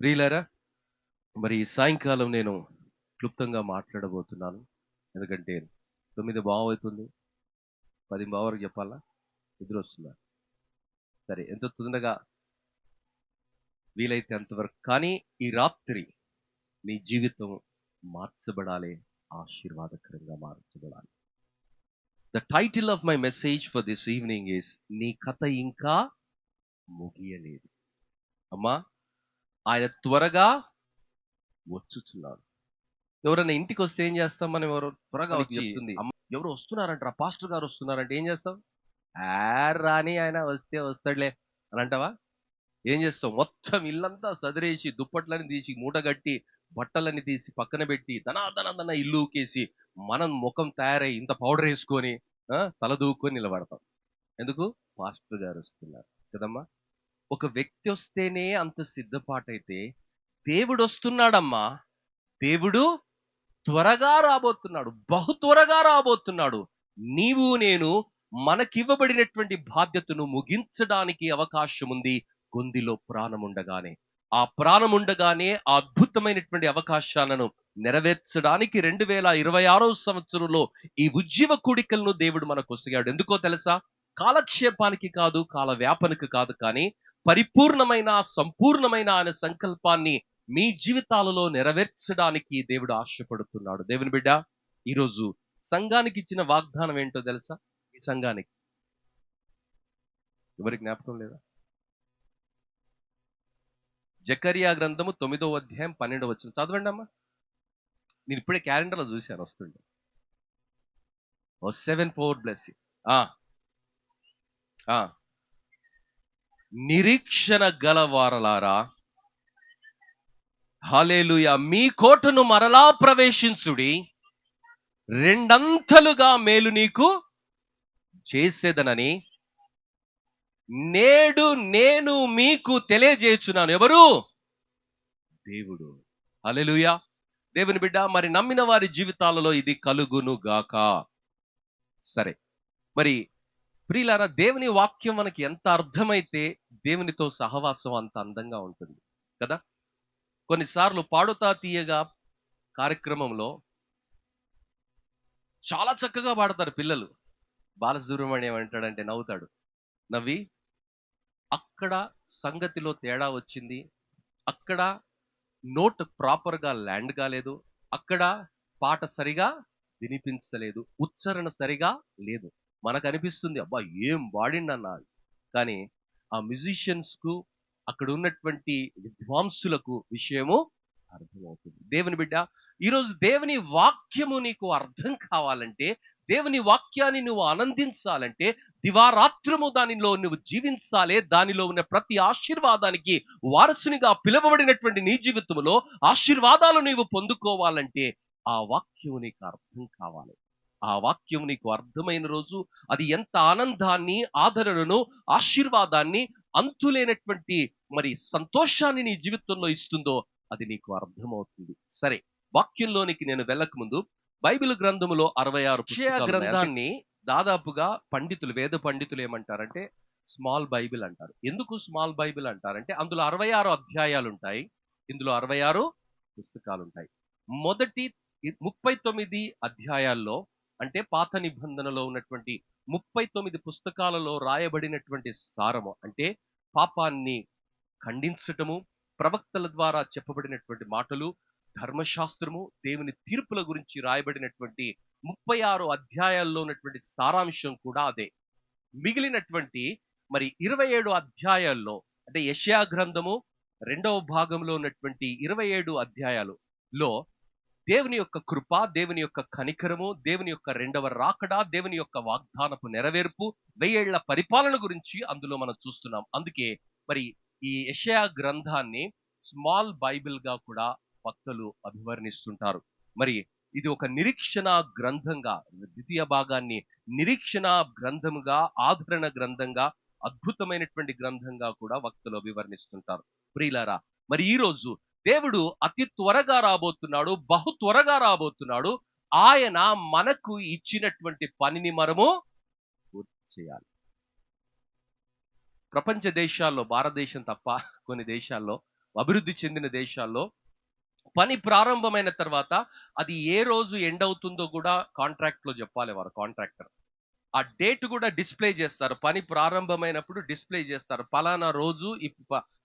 ప్రియులారా, మరి ఈ సాయంకాలం నేను క్లుప్తంగా మాట్లాడబోతున్నాను. ఎందుకంటే 9:15 అవుతుంది. 10:15 వరకు చెప్పాలా? నిద్రొస్తుందా? సరే, ఎంతో తొందరగా వీలైతే అంతవరకు. కానీ ఈ రాత్రి నీ జీవితం మార్చబడాలి, ఆశీర్వాదకరంగా మార్చబడాలి. The title of my message for this evening is నీ కథ ఇంకా ముగియలేదు. అమ్మా, ఆయన త్వరగా వచ్చుచున్నాడు. ఎవరైనా ఇంటికి వస్తే ఏం చేస్తాం మనం? ఎవరు త్వరగా మనకి వచ్చి చెప్తుంది. అమ్మ ఎవరు వస్తున్నారంటారా, పాస్టర్ గారు వస్తున్నారంటే ఏం చేస్తాం? రాని ఆయన వస్తే వస్తాడులే అని అంటావా? ఏం చేస్తావు? మొత్తం ఇల్లంతా సదిరేసి దుప్పట్లని తీసి మూటగట్టి బట్టలని తీసి పక్కన పెట్టి ధనాధన ఇల్లు ఊకేసి మనం ముఖం తయారై ఇంత పౌడర్ వేసుకొని తల దూకొని నిలబడతాం. ఎందుకు? పాస్టర్ గారు వస్తున్నారు కదమ్మా. ఒక వ్యక్తి వస్తేనే అంత సిద్ధపాటైతే దేవుడు వస్తున్నాడమ్మా. దేవుడు త్వరగా రాబోతున్నాడు, బహు త్వరగా రాబోతున్నాడు. నీవు నేను మనకివ్వబడినటువంటి బాధ్యతను ముగించడానికి అవకాశం ఉంది. గొందిలో ప్రాణం ఉండగానే, ఆ ప్రాణం ఉండగానే ఆ అద్భుతమైనటువంటి అవకాశాలను నెరవేర్చడానికి 2026 సంవత్సరంలో ఈ ఉజ్జీవ కూడికలను దేవుడు మనకు ఒసగాడు. ఎందుకో తెలుసా? కాలక్షేపానికి కాదు, కాల వ్యాపనకు కాదు, కానీ పరిపూర్ణమైన సంపూర్ణమైన ఆయన సంకల్పాన్ని మీ జీవితాలలో నెరవేర్చడానికి దేవుడు ఆశపడుతున్నాడు. దేవుని బిడ్డ, ఈరోజు సంఘానికి ఇచ్చిన వాగ్దానం ఏంటో తెలుసా? ఈ సంఘానికి ఎవరి జ్ఞాపకం లేదా? జకరియా గ్రంథము 9వ అధ్యాయం 12వ వచనం చదవండి అమ్మా. నేను ఇప్పుడే క్యాలెండర్లో చూశాను వస్తుండే. 7-4 బ్లెస్సింగ్. నిరీక్షణ గలవారలారా, హల్లెలూయా, మీ కోటను మరలా ప్రవేశించుడి, రెండంతలుగా మేలు నీకు చేసేదనని నేడు నేను మీకు తెలియజేయుచున్నాను. ఎవరు? దేవుడు. హల్లెలూయా. దేవుని బిడ్డ, మరి నమ్మిన వారి జీవితాలలో ఇది కలుగును గాక. సరే, మరి ప్రియులారా, దేవుని వాక్యం మనకి ఎంత అర్థమైతే దేవునితో సహవాసం అంత అందంగా ఉంటుంది కదా. కొన్నిసార్లు పాడుతా తీయగా కార్యక్రమంలో చాలా చక్కగా పాడతారు పిల్లలు. బాలసుబ్రహ్మణ్యం అంటాడంటే నవ్వుతాడు. నవ్వి, అక్కడ సంగతిలో తేడా వచ్చింది, అక్కడ నోట్ ప్రాపర్గా ల్యాండ్ కాలేదు, అక్కడ పాట సరిగా వినిపించలేదు, ఉచ్చారణ సరిగా లేదు. మనకు అనిపిస్తుంది అబ్బా ఏం వాడిండన్నా. కానీ ఆ మ్యూజిషియన్స్ కు, అక్కడ ఉన్నటువంటి విద్వాంసులకు విషయము అర్థమవుతుంది. దేవుని బిడ్డ, ఈరోజు దేవుని వాక్యము నీకు అర్థం కావాలంటే, దేవుని వాక్యాన్ని నువ్వు ఆనందించాలంటే, దివారాత్రము దానిలో నువ్వు జీవించాలే. దానిలో ఉన్న ప్రతి ఆశీర్వాదానికి వారసునిగా పిలువబడినటువంటి నీ జీవితంలో ఆశీర్వాదాలు నీవు పొందుకోవాలంటే ఆ వాక్యము నీకు అర్థం కావాలి. ఆ వాక్యం నీకు అర్థమైన రోజు అది ఎంత ఆనందాన్ని, ఆదరణను, ఆశీర్వాదాన్ని, అంతులేనటువంటి మరి సంతోషాన్ని నీ జీవితంలో ఇస్తుందో అది నీకు అర్థమవుతుంది. సరే, వాక్యంలోనికి నేను వెళ్ళక ముందు బైబిల్ గ్రంథములో 66 పుస్తకాలు గ్రంథాన్ని దాదాపుగా పండితులు, వేద పండితులు ఏమంటారంటే స్మాల్ బైబిల్ అంటారు. ఎందుకు స్మాల్ బైబిల్ అంటారంటే అందులో 66 అధ్యాయాలు ఉంటాయి, ఇందులో 66 పుస్తకాలు ఉంటాయి. మొదటి 39 అధ్యాయాల్లో, అంటే పాత నిబంధనలో ఉన్నటువంటి 39 పుస్తకాలలో రాయబడినటువంటి సారము, అంటే పాపాన్ని ఖండించటము, ప్రవక్తల ద్వారా చెప్పబడినటువంటి మాటలు, ధర్మశాస్త్రము, దేవుని తీర్పుల గురించి రాయబడినటువంటి 36 అధ్యాయాల్లో ఉన్నటువంటి సారాంశం కూడా అదే. మిగిలినటువంటి మరి 27 అధ్యాయాల్లో, అంటే యెషయా గ్రంథము 2వ భాగంలో ఉన్నటువంటి 27 అధ్యాయాలలో దేవుని యొక్క కృప, దేవుని యొక్క కనికరము, దేవుని యొక్క రెండవ రాకడ, దేవుని యొక్క వాగ్దానపు నెరవేర్పు, 1000 ఏళ్ల పరిపాలన గురించి అందులో మనం చూస్తున్నాం. అందుకే మరి ఈ యెషయా గ్రంథాన్ని స్మాల్ బైబిల్ గా కూడా భక్తులు అభివర్ణిస్తుంటారు. మరి ఇది ఒక నిరీక్షణ గ్రంథంగా, ద్వితీయ భాగాన్ని నిరీక్షణ గ్రంథముగా, ఆదరణ గ్రంథంగా, అద్భుతమైనటువంటి గ్రంథంగా కూడా భక్తులు అభివర్ణిస్తుంటారు. ప్రియులారా, మరి ఈ రోజు దేవుడు అతి త్వరగా రాబోతున్నాడు, బహు త్వరగా రాబోతున్నాడు. ఆయన మనకు ఇచ్చినటువంటి పనిని మనము పూర్తి చేయాలి. ప్రపంచ దేశాల్లో, భారతదేశం తప్ప కొన్ని దేశాల్లో అభివృద్ధి చెందిన దేశాల్లో పని ప్రారంభమైన తర్వాత అది ఏ రోజు ఎండ్ అవుతుందో కూడా కాంట్రాక్ట్ లో చెప్పాలి వారు, కాంట్రాక్టర్. ఆ డేట్ కూడా డిస్ప్లే చేస్తారు. పని ప్రారంభమైనప్పుడు డిస్ప్లే చేస్తారు, పలానా రోజు ఈ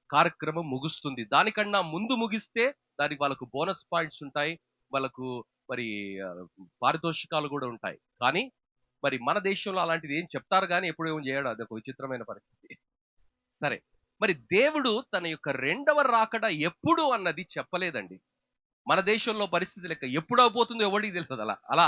కార్యక్రమం ముగుస్తుంది. దానికన్నా ముందు ముగిస్తే దానికి వాళ్ళకు బోనస్ పాయింట్స్ ఉంటాయి, వాళ్ళకు మరి ఆ, పారితోషికాలు కూడా ఉంటాయి. కానీ మరి మన దేశంలో అలాంటిది ఏం చెప్తారు కానీ ఎప్పుడు ఏం చేయడం, అది ఒక విచిత్రమైన పరిస్థితి. సరే, మరి దేవుడు తన యొక్క రెండవ రాకడ ఎప్పుడు అన్నది చెప్పలేదండి. మన దేశంలో పరిస్థితి లెక్క ఎప్పుడు అయిపోతుందో ఎవరికి తెలుస్తుంది. అలా అలా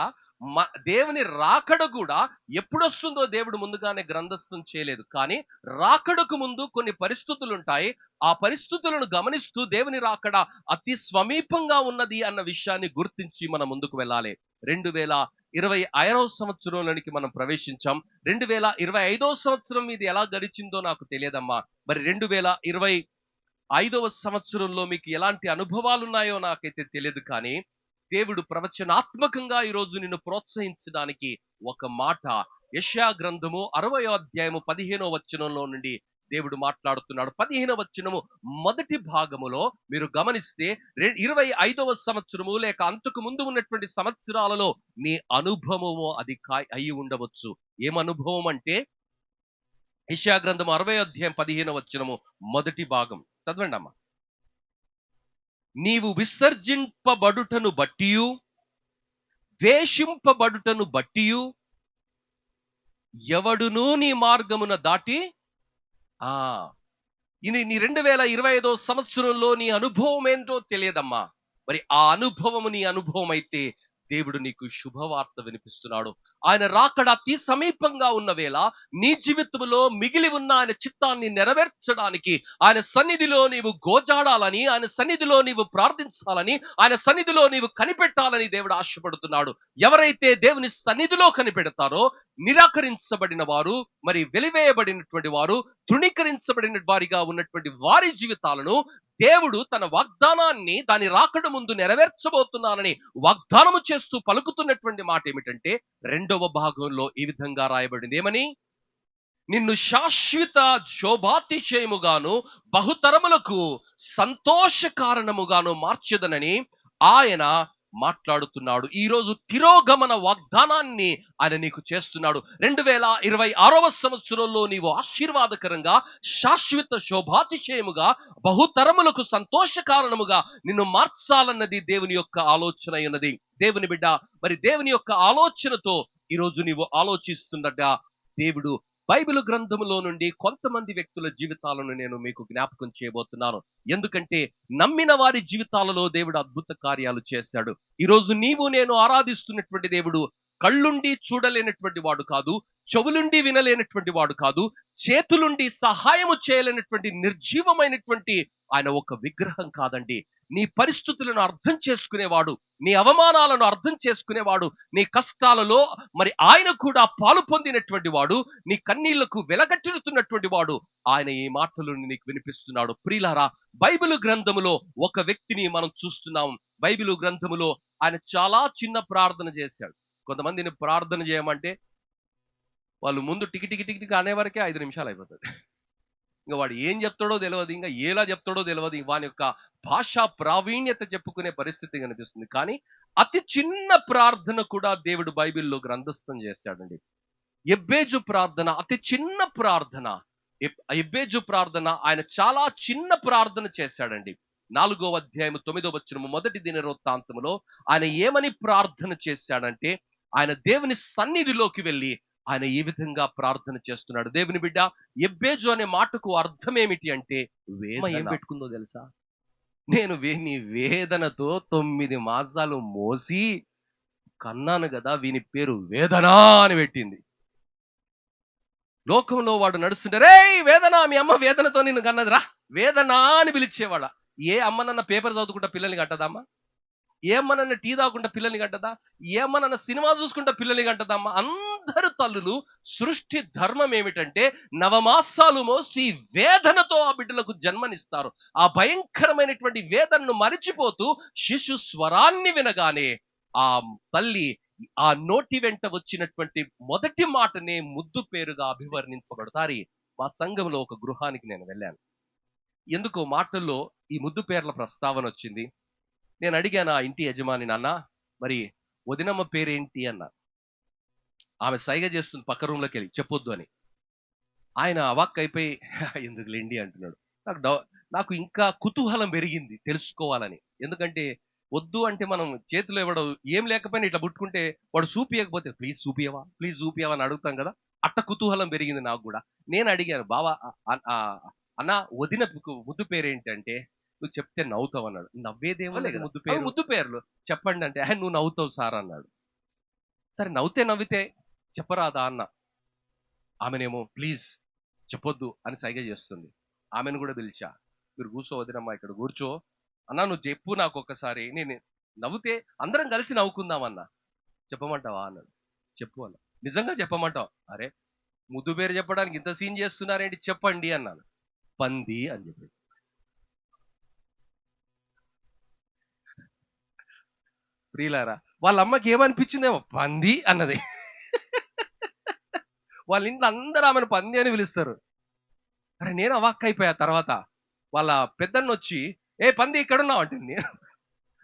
దేవుని రాకడ కూడా ఎప్పుడొస్తుందో దేవుడు ముందుగానే గ్రంథస్థం చేయలేదు. కానీ రాకడకు ముందు కొన్ని పరిస్థితులు ఉంటాయి. ఆ పరిస్థితులను గమనిస్తూ దేవుని రాకడ అతి సమీపంగా ఉన్నది అన్న విషయాన్ని గుర్తించి మనం ముందుకు వెళ్ళాలి. 2025వ సంవత్సరంలోనికి మనం ప్రవేశించాం. 2025వ సంవత్సరం ఇది ఎలా గడిచిందో నాకు తెలియదమ్మా. మరి 2025వ సంవత్సరంలో మీకు ఎలాంటి అనుభవాలు ఉన్నాయో నాకైతే తెలియదు. కానీ దేవుడు ప్రవచనాత్మకంగా ఈరోజు నిన్ను ప్రోత్సహించడానికి ఒక మాట, యెషయా గ్రంథము 60వ అధ్యాయము 15వ వచనంలో నుండి దేవుడు మాట్లాడుతున్నాడు. 15వ వచనము మొదటి భాగములో మీరు గమనిస్తే 25వ సంవత్సరము లేక అంతకు ముందు ఉన్నటువంటి సంవత్సరాలలో నీ అనుభవము అది అయి ఉండవచ్చు. ఏం అనుభవం అంటే, యెషయా గ్రంథము 60వ అధ్యాయం 15వ వచనము మొదటి భాగం చదవండి అమ్మా. నీవు విసర్జింపబడుటను బట్టియు ద్వేషింపబడుటను బట్టియు ఎవడునూ నీ మార్గమున దాటి ఆ ఇది నీ 2025వ సంవత్సరంలో నీ అనుభవం ఏంటో తెలియదమ్మా. మరి ఆ అనుభవము నీ అనుభవం అయితే దేవుడు నీకు శుభవార్త వినిపిస్తున్నాడు. ఆయన రాకడ అతి సమీపంగా ఉన్న వేళ నీ జీవితంలో మిగిలి ఉన్న ఆయన చిత్తాన్ని నెరవేర్చడానికి ఆయన సన్నిధిలో నీవు గోజాడాలని, ఆయన సన్నిధిలో నీవు ప్రార్థించాలని, ఆయన సన్నిధిలో నీవు కనిపెట్టాలని దేవుడు ఆశపడుతున్నాడు. ఎవరైతే దేవుని సన్నిధిలో కనిపెడతారో నిరాకరించబడిన వారు, మరి వెలివేయబడినటువంటి వారు, తృణీకరించబడిన వారిగా ఉన్నటువంటి వారి జీవితాలను దేవుడు తన వాగ్దానాన్ని దాని రాకడ ముందు నెరవేర్చబోతున్నానని వాగ్దానము చేస్తూ పలుకుతున్నటువంటి మాట ఏమిటంటే, రెండవ భాగంలో ఈ విధంగా రాయబడింది. ఏమని? నిన్ను శాశ్వత శోభాతిశయముగాను బహుతరములకు సంతోష కారణముగాను మార్చెదనని ఆయన మాట్లాడుతున్నాడు. ఈ రోజు తిరోగమన వాగ్దానాన్ని ఆయన నీకు చేస్తున్నాడు. 2026వ సంవత్సరంలో నీవు ఆశీర్వాదకరంగా, శాశ్వత శోభాతిశయముగా, బహుతరములకు సంతోష కారణముగా నిన్ను మార్చాలన్నది దేవుని యొక్క ఆలోచన ఉన్నది. దేవుని బిడ్డ, మరి దేవుని యొక్క ఆలోచనతో ఈరోజు నీవు ఆలోచిస్తుండగా దేవుడు బైబిల్ గ్రంథములో నుండి కొంతమంది వ్యక్తుల జీవితాలను నేను మీకు జ్ఞాపకం చేయబోతున్నాను. ఎందుకంటే నమ్మిన వారి జీవితాలలో దేవుడు అద్భుత కార్యాలు చేశాడు. ఈరోజు నీవు నేను ఆరాధిస్తున్నటువంటి దేవుడు కళ్ళుండి చూడలేనటువంటి వాడు కాదు, చెవులుండి వినలేనటువంటి వాడు కాదు, చేతులుండి సహాయము చేయలేనటువంటి నిర్జీవమైనటువంటి ఆయన ఒక విగ్రహం కాదండి. నీ పరిస్థితులను అర్థం చేసుకునేవాడు, నీ అవమానాలను అర్థం చేసుకునేవాడు, నీ కష్టాలలో మరి ఆయన కూడా పాలు పొందినటువంటి వాడు, నీ కన్నీళ్లకు వెలగట్టుతున్నటువంటి వాడు. ఆయన ఈ మాటలను నీకు వినిపిస్తున్నాడు. ప్రియులారా, బైబిల్ గ్రంథములో ఒక వ్యక్తిని మనం చూస్తున్నాం. బైబిల్ గ్రంథములో ఆయన చాలా చిన్న ప్రార్థన చేశాడు. కొంతమందిని ప్రార్థన చేయమంటే వాళ్ళు ముందు టికి టికి టికి టికి అనే వరకే 5 నిమిషాలు అయిపోతుంది. ఇంకా వాడు ఏం చెప్తాడో తెలియదు, ఇంకా ఎలా చెప్తాడో తెలియదు, వాని యొక్క భాషా ప్రావీణ్యత చెప్పుకునే పరిస్థితి కనిపిస్తుంది. కానీ అతి చిన్న ప్రార్థన కూడా దేవుడు బైబిల్లో గ్రంథస్థం చేశాడండి. ఎబ్బేజు ప్రార్థన అతి చిన్న ప్రార్థన. ఎబ్బేజు ప్రార్థన ఆయన చాలా చిన్న ప్రార్థన చేశాడండి. 4వ అధ్యాయం 9వ వచనము మొదటి దినవృత్తాంతములో ఆయన ఏమని ప్రార్థన చేశాడంటే, ఆయన దేవుని సన్నిధిలోకి వెళ్ళి ఆయన ఈ విధంగా ప్రార్థన చేస్తున్నాడు. దేవుని బిడ్డ, ఎబ్బేజు అనే మాటకు అర్థం ఏమిటి అంటే, ఏం పెట్టుకుందో తెలుసా? నేను నీ వేదనతో 9 మాసాలు మోసి కన్నాను కదా, వీని పేరు వేదన అని పెట్టింది. లోకంలో వాడు నడుస్తుంటే, రే వేదన, మీ అమ్మ వేదనతో నిన్ను కన్నదిరా, వేదన అని పిలిచేవాడ. ఏ అమ్మనన్న పేపర్ చదువుకుంటా పిల్లల్ని కట్టదమ్మా? ఏమన్నా టీ తాగుకుంటా పిల్లల్ని కట్టదా? ఏమన్నా సినిమా చూసుకుంటా పిల్లల్ని కట్టదమ్మా? అందరు తల్లులు సృష్టి ధర్మం ఏమిటంటే నవమాసాలు మోసి వేదనతో ఆ బిడ్డలకు జన్మనిస్తారు. ఆ భయంకరమైనటువంటి వేదనను మరిచిపోతూ శిశు స్వరాన్ని వినగానే ఆ తల్లి ఆ నోటి వెంట వచ్చినటువంటి మొదటి మాటనే ముద్దు పేరుగా అభివర్ణించబడతారు. మా సంఘంలో ఒక గృహానికి నేను వెళ్ళాను. ఎందుకో మాటల్లో ఈ ముద్దు పేర్ల ప్రస్తావన వచ్చింది. నేను అడిగాను ఆ ఇంటి యజమాని, నాన్న మరి వదినమ్మ పేరేంటి అన్న. ఆమె సైగ చేస్తుంది పక్క రూమ్లోకి వెళ్ళి, చెప్పొద్దు అని. ఆయన అవాక్కైపోయి ఎందుకులేండి అంటున్నాడు. నాకు డౌ నాకు ఇంకా కుతూహలం పెరిగింది తెలుసుకోవాలని. ఎందుకంటే వద్దు అంటే మనం చేతిలో ఇవ్వడం ఏం లేకపోయినా ఇట్లా పుట్టుకుంటే వాడు చూపియకపోతే ప్లీజ్ చూపియవా, ప్లీజ్ చూపియవా అని అడుగుతాం కదా. అట్ట కుతూహలం పెరిగింది నాకు కూడా. నేను అడిగాను, బావా అన్న వదిన ముద్దు పేరేంటి అంటే, నువ్వు చెప్తే నవ్వుతావు అన్నాడు. నవ్వేదేమో లేదు, ముద్దు పేరు ముద్దు పేర్లు చెప్పండి అంటే, నువ్వు నవ్వుతావు సార్ అన్నాడు. సరే నవ్వితే చెప్పరాదా అన్న. ఆమెనేమో ప్లీజ్ చెప్పొద్దు అని సైగ చేస్తుంది. ఆమెను కూడా పిలిచా, మీరు కూర్చో వదినమ్మా, ఇక్కడ కూర్చో అన్నా, నువ్వు చెప్పు నాకు ఒక్కసారి, నేను నవ్వుతే అందరం కలిసి నవ్వుకుందామన్నా. చెప్పమంటావా అన్నాడు. చెప్పు అన్న. నిజంగా చెప్పమంటావు? అరే ముద్దు పేరు చెప్పడానికి ఇంత సీన్ చేస్తున్నారేంటి, చెప్పండి అన్నాను. పంది అని చెప్పి. ప్రియులారా, వాళ్ళ అమ్మకి ఏమనిపించిందేమో, పంది అన్నది. వాళ్ళ ఇంట్లో అందరూ ఆమెను పంది అని పిలుస్తారు. అరే నేను అవాక్కైపోయా. తర్వాత వాళ్ళ పెద్దన్న వచ్చి, ఏ పంది ఇక్కడున్నావు అంటుంది.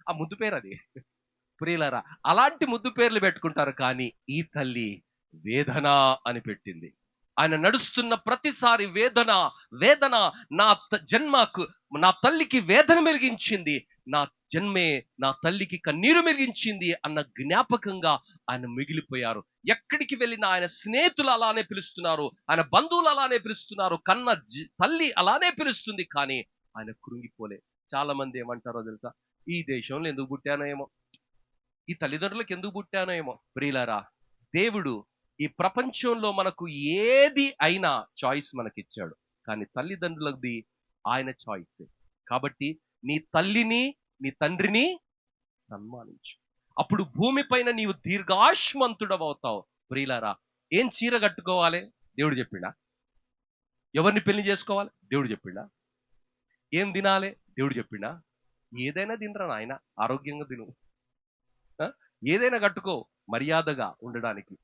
ఆ ముద్దు పేరు అది. ప్రియులారా, అలాంటి ముద్దు పేర్లు పెట్టుకుంటారు, కానీ ఈ తల్లి వేదన అని పెట్టింది. ఆయన నడుస్తున్న ప్రతిసారి వేదన వేదన, జన్మకు నా తల్లికి వేదన మెరిగించింది, నా జన్మే నా తల్లికి కన్నీరు మెరిగించింది అన్న జ్ఞాపకంగా ఆయన మిగిలిపోయారు. ఎక్కడికి వెళ్ళినా ఆయన స్నేహితులు అలానే పిలుస్తున్నారు, ఆయన బంధువులు అలానే పిలుస్తున్నారు, కన్న తల్లి అలానే పిలుస్తుంది, కానీ ఆయన కృంగిపోలే. చాలా మంది ఏమంటారో తెలుసా, ఈ దేశంలో ఎందుకు పుట్టానో ఏమో, ఈ తల్లిదండ్రులకు ఎందుకు పుట్టానో ఏమో. ప్రియులారా, దేవుడు ఈ ప్రపంచంలో మనకు ఏది అయినా చాయిస్ మనకిచ్చాడు, కానీ తల్లిదండ్రులది ఆయన చాయిస్. కాబట్టి నీ తల్లిని నీ తండ్రిని సన్మానించు, అప్పుడు భూమి పైన నీవు దీర్ఘాయుష్మంతుడవవుతావు. ప్రియులారా, ఏం చీర కట్టుకోవాలి దేవుడు చెప్పిండా? ఎవరిని పెళ్లి చేసుకోవాలి దేవుడు చెప్పిండా? ఏం తినాలి దేవుడు చెప్పిండా? ఏదైనా తినరా నాయన, ఆరోగ్యంగా తిను, ఏదైనా కట్టుకో మర్యాదగా ఉండడానికి.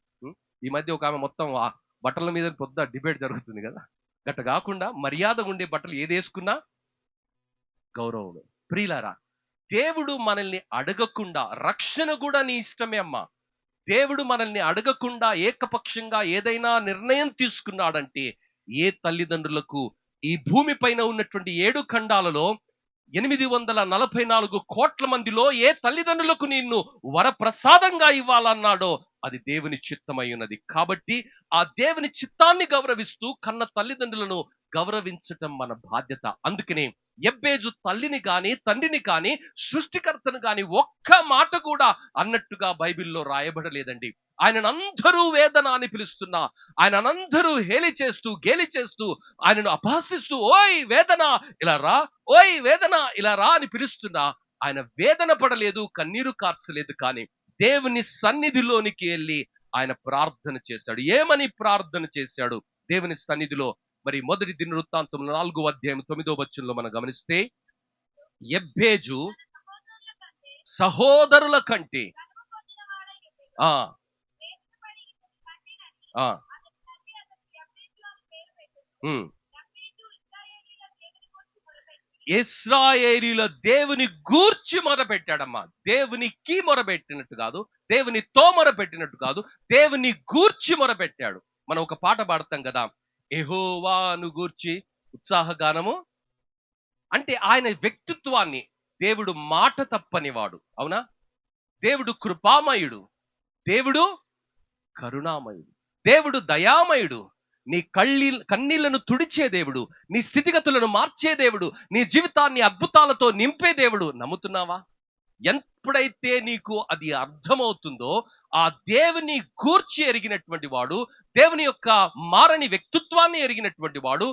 ఈ మధ్య ఒక ఆమె మొత్తం బట్టల మీద పొద్దు డిబేట్ జరుగుతుంది కదా. గట్ట కాకుండా మర్యాదగా ఉండే బట్టలు ఏది వేసుకున్నా గౌరవం. ప్రియులారా, దేవుడు మనల్ని అడగకుండా, రక్షణ కూడా నీ ఇష్టమే అమ్మా, దేవుడు మనల్ని అడగకుండా ఏకపక్షంగా ఏదైనా నిర్ణయం తీసుకున్నాడంటే, ఏ తల్లిదండ్రులకు ఈ భూమి పైన ఉన్నటువంటి 7 ఖండాలలో 844 కోట్ల మందిలో ఏ తల్లిదండ్రులకు నిన్ను వరప్రసాదంగా ఇవ్వాలన్నాడో అది దేవుని చిత్తమై ఉన్నది. కాబట్టి ఆ దేవుని చిత్తాన్ని గౌరవిస్తూ కన్న తల్లిదండ్రులను గౌరవించటం మన బాధ్యత. అందుకనే ఎబ్బేజు తల్లిని కాని తండ్రిని కాని సృష్టికర్తను కాని ఒక్క మాట కూడా అన్నట్టుగా బైబిల్లో రాయబడలేదండి. ఆయనను అందరూ వేదన అని పిలుస్తున్నా, ఆయనను అందరూ హేలి చేస్తూ గేలి చేస్తూ ఆయనను అపహసిస్తూ, ఓయ్ వేదన ఇలా రా, ఓయ్ వేదన ఇలా రా అని పిలుస్తున్నా, ఆయన వేదన పడలేదు, కన్నీరు కార్చలేదు, కానీ దేవుని సన్నిధిలోనికి వెళ్ళి ఆయన ప్రార్థన చేశాడు. ఏమని ప్రార్థన చేశాడు దేవుని సన్నిధిలో? మరి మొదటి దినవృత్తాంతం 4వ అధ్యాయం 9వ వచనంలో మనం గమనిస్తే, ఎబ్బేజు సహోదరుల కంటే ఆ ఆ ఇశ్రాయేలీయుల దేవుని గూర్చి మొరపెట్టాడమ్మా. దేవునికి మొరపెట్టినట్టు కాదు, దేవునితో మొరపెట్టినట్టు కాదు, దేవుని గూర్చి మొరపెట్టాడు. మనం ఒక పాట పాడతాం కదా, యెహోవాను గూర్చి ఉత్సాహగానము. అంటే ఆయన వ్యక్తిత్వాన్ని, దేవుడు మాట తప్పనివాడు, అవునా? దేవుడు కృపామయుడు, దేవుడు కరుణామయుడు, దేవుడు దయామయుడు, నీ కన్నీళ్లను తుడిచే దేవుడు, నీ స్థితిగతులను మార్చే దేవుడు, నీ జీవితాన్ని అద్భుతాలతో నింపే దేవుడు. నమ్ముతున్నావా? ఎప్పుడైతే నీకు అది అర్థమవుతుందో, ఆ దేవుని గూర్చి ఎరిగినటువంటి వాడు, దేవుని యొక్క మారని వ్యక్తిత్వాన్ని ఎరిగినటువంటి వాడు,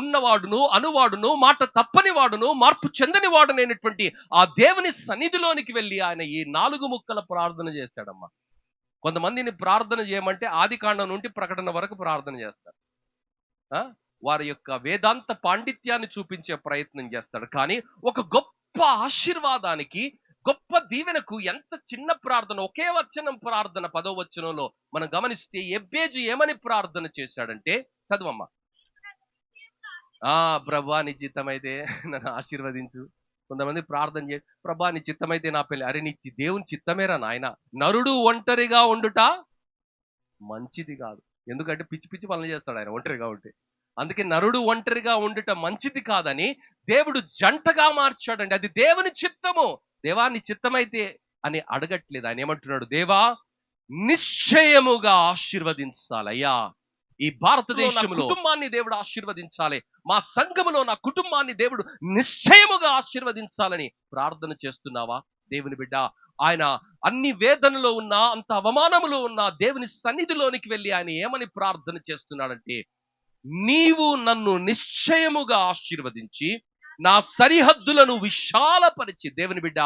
ఉన్నవాడును అనువాడును మాట తప్పని వాడును మార్పు చెందని వాడునైనటువంటి ఆ దేవుని సన్నిధిలోనికి వెళ్ళి ఆయన ఈ 4 ముక్కల ప్రార్థన చేశాడమ్మా. కొంతమందిని ప్రార్థన చేయమంటే ఆదికాండం నుండి ప్రకటన వరకు ప్రార్థన చేస్తారు. వారి యొక్క వేదాంత పాండిత్యాన్ని చూపించే ప్రయత్నం చేస్తాడు. కానీ ఒక గొప్ప ఆశీర్వాదానికి, గొప్ప దీవెనకు ఎంత చిన్న ప్రార్థన, ఒకే వచనం ప్రార్థన 10వ వచనంలో మనం గమనిస్తే ఎబ్బేజు ఏమని ప్రార్థన చేశాడంటే, చదువమ్మా. ప్రభా నీ చిత్తమైతే నన్ను ఆశీర్వదించు. కొంతమంది ప్రార్థన చేసి ప్రభా నీ చిత్తమైతే నా పెళ్లి. అరే నీ దేవుని చిత్తమేరా నాయన. నరుడు ఒంటరిగా ఉండుట మంచిది కాదు. ఎందుకంటే పిచ్చి పిచ్చి పనులు చేస్తాడు ఆయన ఒంటరిగా ఉంటే. అందుకే నరుడు ఒంటరిగా ఉండుట మంచిది కాదని దేవుడు జంటగా మార్చాడండి. అది దేవుని చిత్తము. దేవా నీ చిత్తమైతే అని అడగట్లేదు. ఆయన ఏమంటున్నాడు, దేవా నిశ్చయముగా ఆశీర్వదించాలయ్యా. ఈ భారతదేశంలో కుటుంబాన్ని దేవుడు ఆశీర్వదించాలి. మా సంఘములో నా కుటుంబాన్ని దేవుడు నిశ్చయముగా ఆశీర్వదించాలని ప్రార్థన చేస్తున్నావా దేవుని బిడ్డ? ఆయన అన్ని వేదనలో ఉన్నా, అంత అవమానములో ఉన్నా దేవుని సన్నిధిలోనికి వెళ్ళి ఆయన ఏమని ప్రార్థన చేస్తున్నాడంటే, నీవు నన్ను నిశ్చయముగా ఆశీర్వదించి నా సరిహద్దులను విశాలపరిచి, దేవుని బిడ్డ